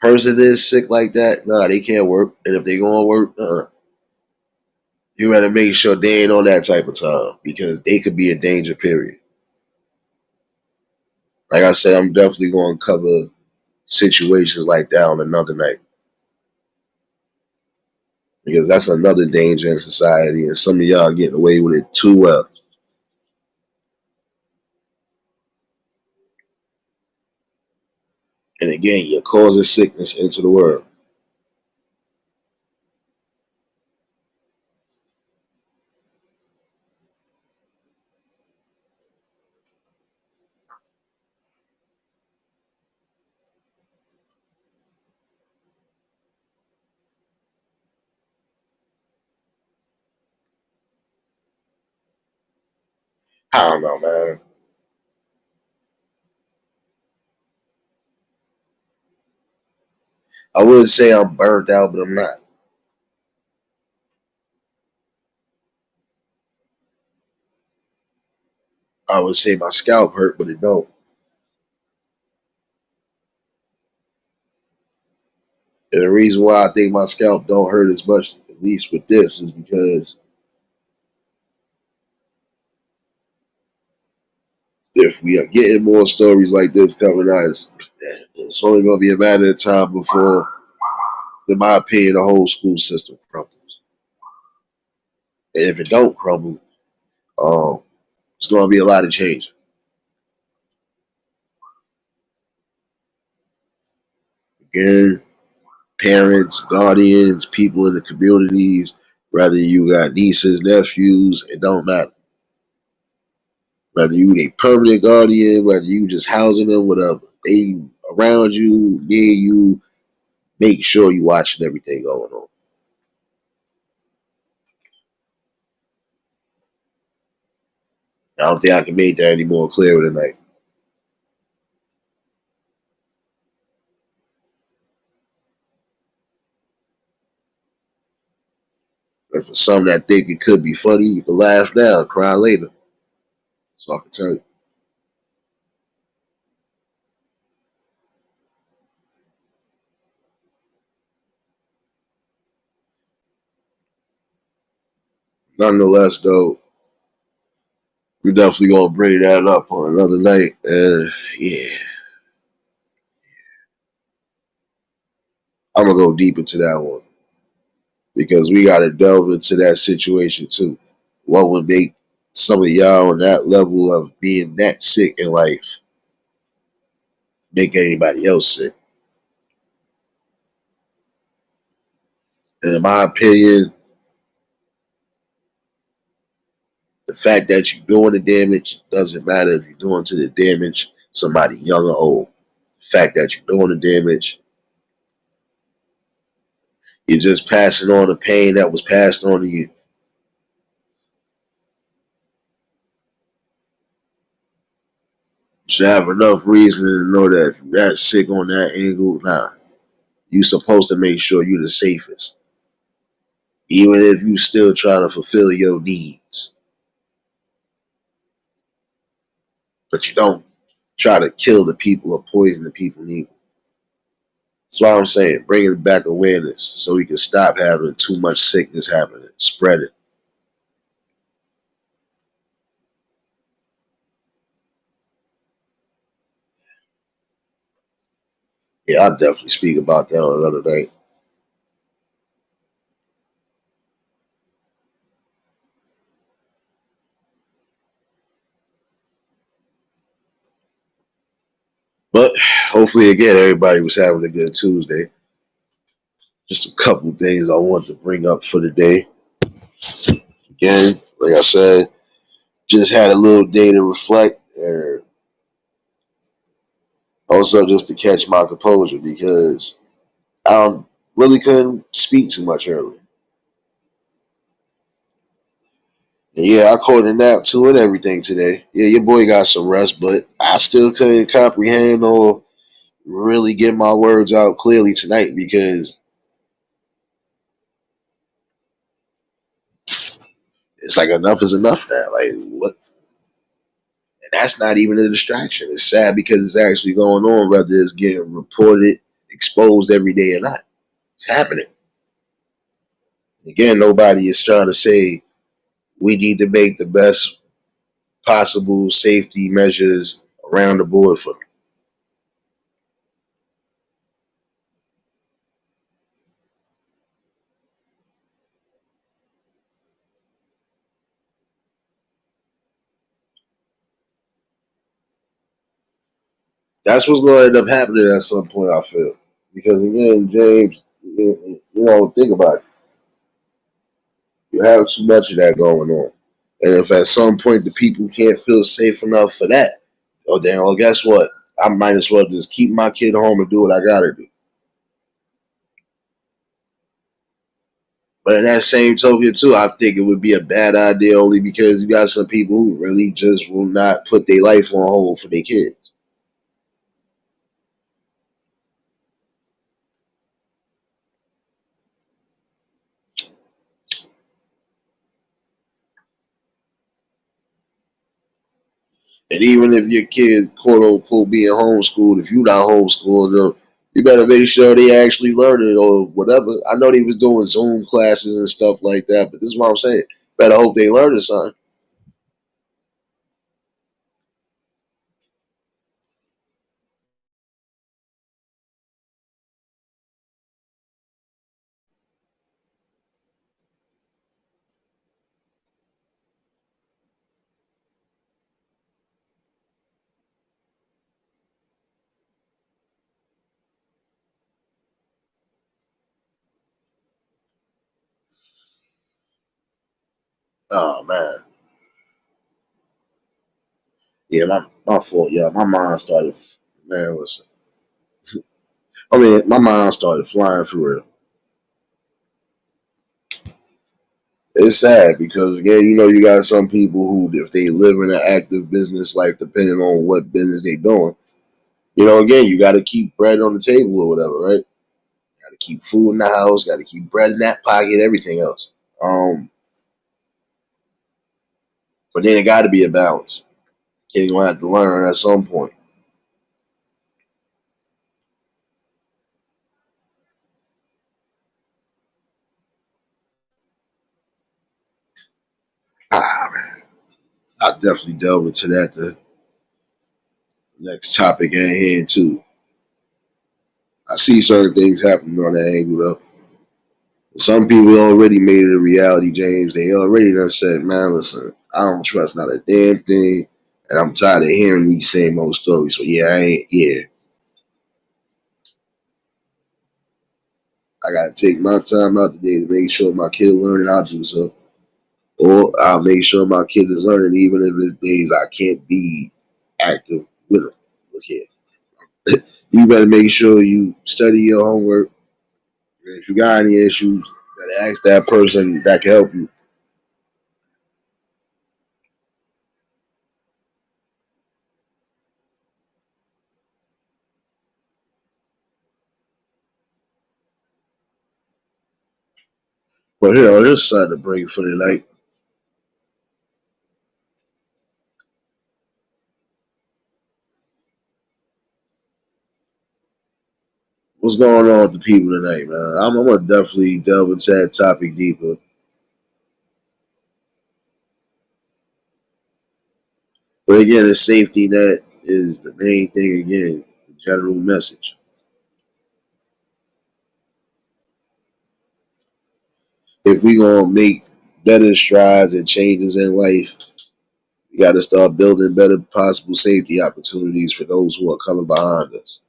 Person is sick like that, nah, they can't work. And if they gonna work, you gotta make sure they ain't on that type of time because they could be a danger. Period. Like I said, I'm definitely going to cover situations like that on another night because that's another danger in society, and some of y'all getting away with it too well. And again, you're causing sickness into the world. I don't know, man. I would say I'm burnt out, but I'm not. I would say my scalp hurt, but it don't. And the reason why I think my scalp don't hurt as much, at least with this, is because if we are getting more stories like this coming out, it's only going to be a matter of time before, in my opinion, the whole school system crumbles. And if it don't crumble, um, it's going to be a lot of change. Again, parents, guardians, people in the communities, whether you got nieces, nephews, it don't matter. Whether you a permanent guardian, whether you just housing them, whatever, they around you, near you, make sure you watching everything going on. I don't think I can make that any more clearer tonight. And for some that think it could be funny, you can laugh now, cry later. So I can tell you. Nonetheless, though, we definitely gonna bring that up on another night. And yeah, I'm gonna go deep into that one because we gotta delve into that situation too. What would make some of y'all on that level of being that sick in life make anybody else sick? And in my opinion, the fact that you're doing the damage doesn't matter if you're doing to the damage somebody young or old. The fact that you're doing the damage, you're just passing on the pain that was passed on to you. You should have enough reason to know that if you're that sick on that angle, nah, you're supposed to make sure you're the safest. Even if you still trying to fulfill your needs. But you don't try to kill the people or poison the people neither. That's why I'm saying bringing back awareness so we can stop having too much sickness happening, spread it. Yeah, I'll definitely speak about that on another day. But hopefully, again, everybody was having a good Tuesday. Just a couple things I want to bring up for the day. Again, like I said, just had a little day to reflect and also just to catch my composure because I really couldn't speak too much earlier. And yeah, I caught a nap too and everything today. Yeah, your boy got some rest, but I still couldn't comprehend or really get my words out clearly tonight because it's like enough is enough now. Like what? And that's not even a distraction. It's sad because it's actually going on, whether it's getting reported, exposed every day or not. It's happening. Again, nobody is trying to say we need to make the best possible safety measures around the board for them. That's what's going to end up happening at some point, I feel. Because again, James, think about it. You have too much of that going on. And if at some point the people can't feel safe enough for that, oh, then, well, guess what? I might as well just keep my kid home and do what I got to do. But in that same token, too, I think it would be a bad idea only because you got some people who really just will not put their life on hold for their kids. And even if your kids, quote unquote, being homeschooled, if you're not homeschooling them, you better make sure they actually learn it or whatever. I know they was doing Zoom classes and stuff like that, but this is what I'm saying. Better hope they learn it, son. Oh man, yeah, my fault. Yeah, my mind started. Man, listen. I mean, my mind started flying for real. It's sad because again, you got some people who, if they live in an active business life, depending on what business they doing, again, you got to keep bread on the table or whatever, right? Got to keep food in the house, got to keep bread in that pocket, everything else. But then it got to be a balance. Kids gonna have to learn at some point. I'll definitely delve into that the next topic at hand too. I see certain things happening on that angle though. Some people already made it a reality, James. They already done said, man, listen, I don't trust not a damn thing. And I'm tired of hearing these same old stories. So yeah, I gotta take my time out today to make sure my kid learning. I'll do so. Or I'll make sure my kid is learning even if there's days I can't be active with them. Look here. You better make sure you study your homework. And if you got any issues, you better ask that person that can help you. But here on this side of the break for the night, what's going on with the people tonight, man? I'm gonna definitely delve into that topic deeper. But again, the safety net is the main thing. Again, the general message. If we gonna make better strides and changes in life, we got to start building better possible safety opportunities for those who are coming behind us.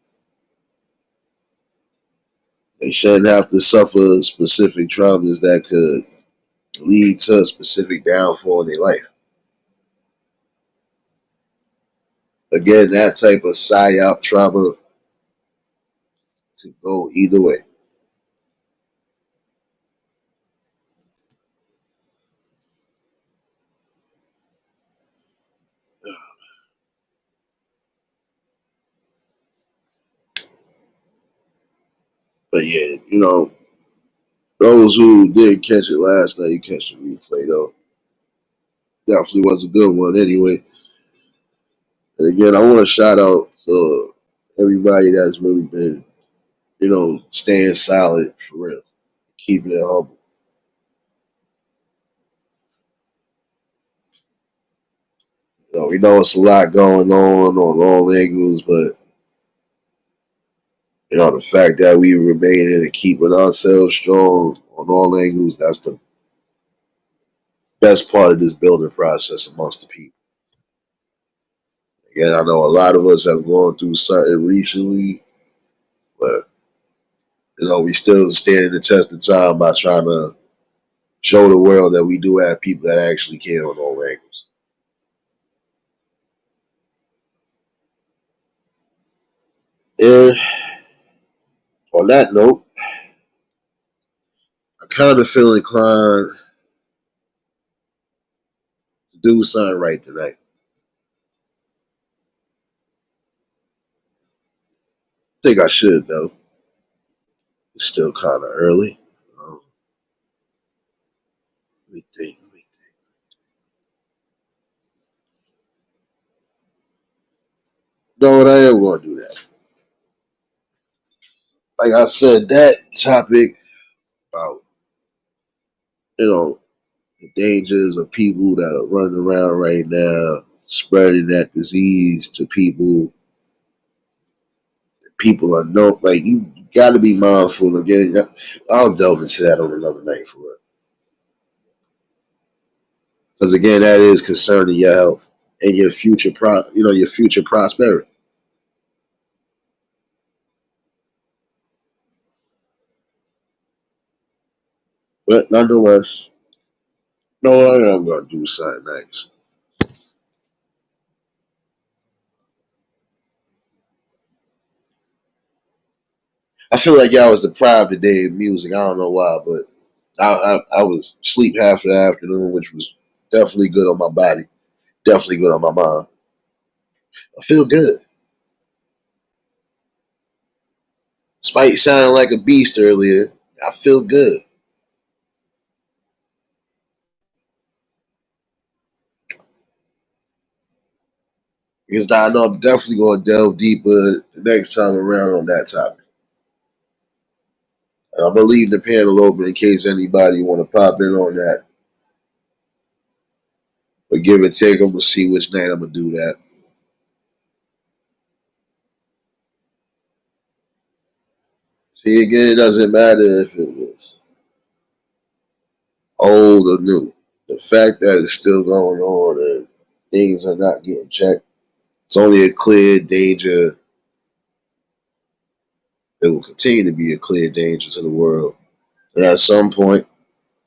They shouldn't have to suffer specific traumas that could lead to a specific downfall in their life. Again, that type of psyop trauma could go either way. But yeah, those who did catch it last night, you catch the replay though. Definitely was a good one anyway. And again, I want to shout out to everybody that's really been, staying solid for real, keeping it humble. We know it's a lot going on all angles, but the fact that we remaining and keeping ourselves strong on all angles, that's the best part of this building process amongst the people. Again, I know a lot of us have gone through something recently, but we still standing the test of time by trying to show the world that we do have people that actually care on all angles. And on that note, I kind of feel inclined to do something right tonight. I think I should though. It's still kind of early. Um, let me think. No, what I am going to do that. Like I said, that topic about you know the dangers of people that are running around right now, spreading that disease to people. People are no like you got to be mindful again. I'll delve into that on another night for it. Because again, that is concerning your health and your future your future prosperity. But nonetheless, no, I'm gonna do something nice. I feel like y'all was deprived today of music. I don't know why, but I was asleep half of the afternoon, which was definitely good on my body, definitely good on my mind. I feel good. Despite sounding like a beast earlier, I feel good. Because I know I'm definitely going to delve deeper the next time around on that topic. And I'm going to leave the panel open in case anybody want to pop in on that. But give or take, I'm gonna see which night I'm gonna do that. See, again, it doesn't matter if it was old or new. The fact that it's still going on and things are not getting checked, it's only a clear danger. It will continue to be a clear danger to the world. And at some point,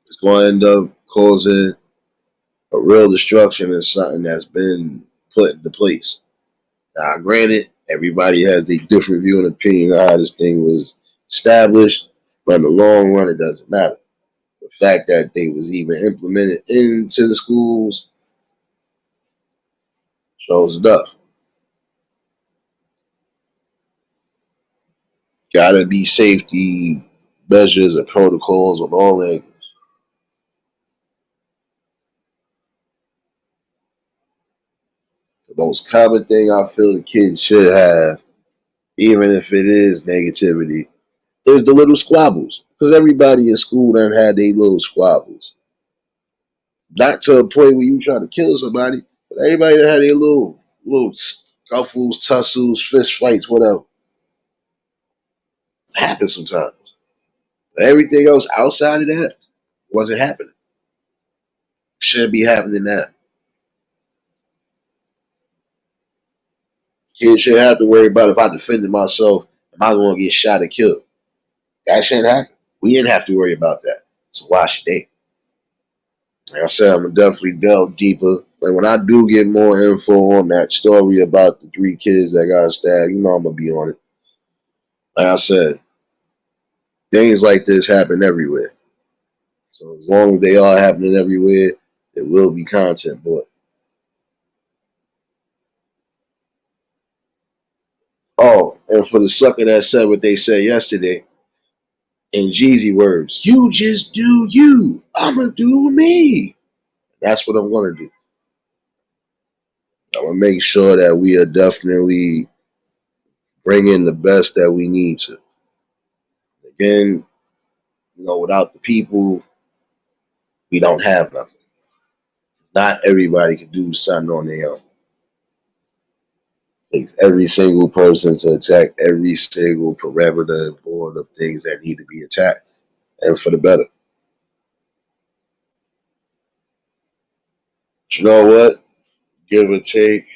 it's going to end up causing a real destruction in something that's been put into place. Now, granted, everybody has a different view and opinion on how this thing was established, but in the long run, it doesn't matter. The fact that they was even implemented into the schools shows enough. Gotta be safety measures and protocols on all angles. The most common thing I feel the kids should have, even if it is negativity, is the little squabbles. Because everybody in school done had their little squabbles. Not to a point where you trying to kill somebody, but everybody that had their little scuffles, tussles, fist fights, whatever. Happens sometimes. Everything else outside of that wasn't happening. Shouldn't be happening now. Kids shouldn't have to worry about if I defended myself, am I going to get shot or killed? That shouldn't happen. We didn't have to worry about that. So why should they? Like I said, I'm gonna definitely delve deeper. Like when I do get more info on that story about the three kids that got stabbed, you know I'm gonna be on it. Like I said, things like this happen everywhere. So as long as they are happening everywhere, there will be content. But oh, and for the sucker that said what they said yesterday in Jeezy words, you just do you. I'ma do me. That's what I'm gonna do. I'm gonna make sure that we are definitely bringing the best that we need to. Again, without the people, we don't have nothing. Not everybody can do something on their own. It takes every single person to attack every single parameter and board of things that need to be attacked, and for the better. But you know what? Give or take,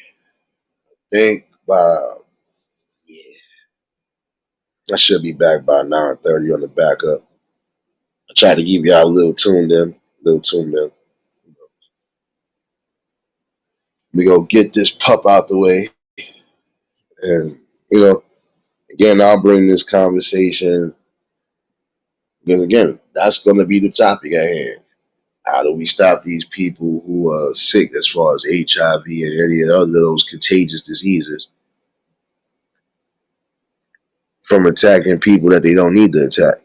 think by yeah, I should be back by 9:30 on the backup. I try to give y'all a little tuned in. We go get this pup out the way, and you know, again, I'll bring this conversation because again, that's going to be the topic at hand. How do we stop these people who are sick as far as HIV and any other of those contagious diseases from attacking people that they don't need to attack?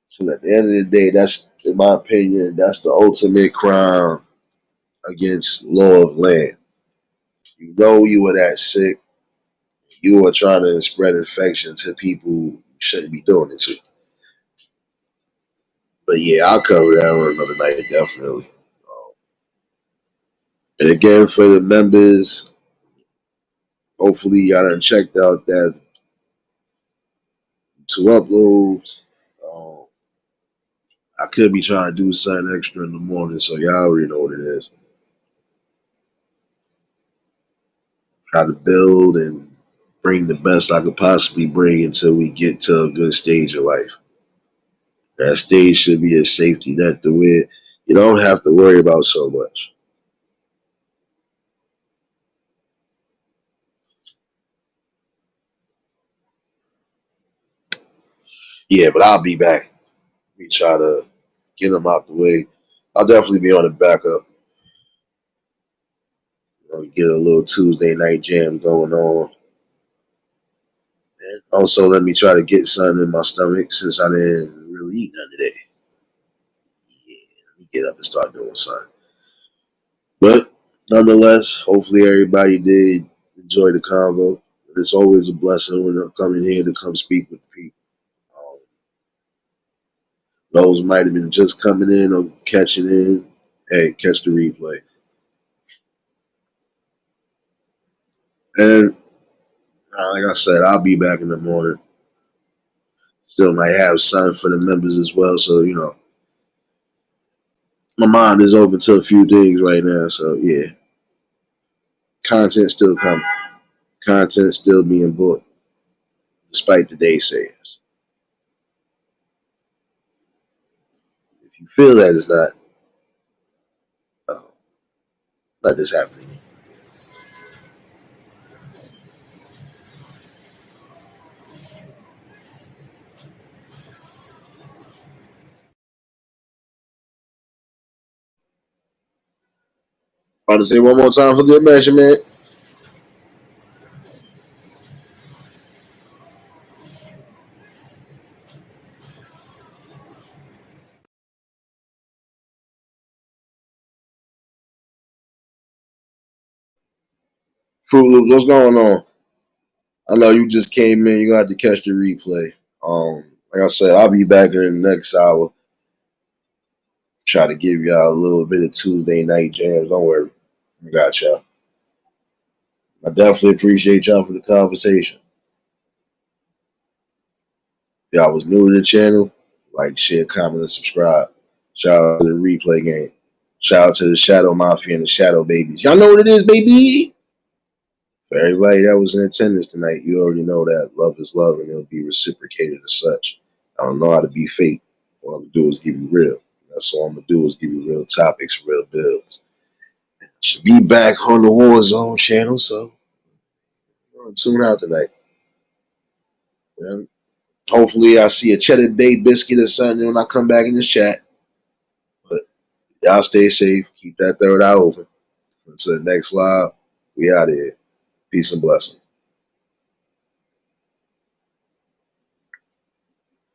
So at the end of the day, that's, in my opinion, that's the ultimate crime against law of land. You know you were that sick, you are trying to spread infection to people who shouldn't be doing it to. But yeah, I'll cover that on another night, definitely. And again, for the members, hopefully y'all done checked out that two uploads. Um, I could be trying to do something extra in the morning, so y'all already know what it is. Try to build and bring the best I could possibly bring until we get to a good stage of life. That stage should be a safety net to where you don't have to worry about so much. Yeah, but I'll be back. We try to get them out the way. I'll definitely be on the backup. Get a little Tuesday night jam going on. And also, let me try to get something in my stomach since I didn't really eat none today. Yeah, let me get up and start doing something. But nonetheless, hopefully everybody did enjoy the convo. It's always a blessing when I come in here to come speak with people. Um, Those might have been just coming in or catching in. Hey, catch the replay. And like I said, I'll be back in the morning. Still might have something for the members as well. So, my mind is open to a few things right now. So, yeah, content still coming. Content still being bought, despite the naysayers. If you feel that it's not, uh, let this happen. About to say one more time for good measure, man. Fruit Loops, what's going on? I know you just came in. You got to catch the replay. Like I said, I'll be back in the next hour. Try to give y'all a little bit of Tuesday night jams. Don't worry, I got y'all. I definitely appreciate y'all for the conversation. If y'all was new to the channel, like, share, comment, and subscribe. Shout out to the replay game. Shout out to the Shadow Mafia and the Shadow Babies. Y'all know what it is, baby. For everybody that was in attendance tonight, you already know that love is love and it'll be reciprocated as such. I don't know how to be fake. What I'm gonna do is give you real. That's all I'm gonna do is give you real topics, real builds. Should be back on the Warzone channel, so tune out tonight. And hopefully I see a cheddar bay biscuit or something when I come back in this chat. But y'all stay safe. Keep that third eye open. Until the next live, we out of here. Peace and blessings.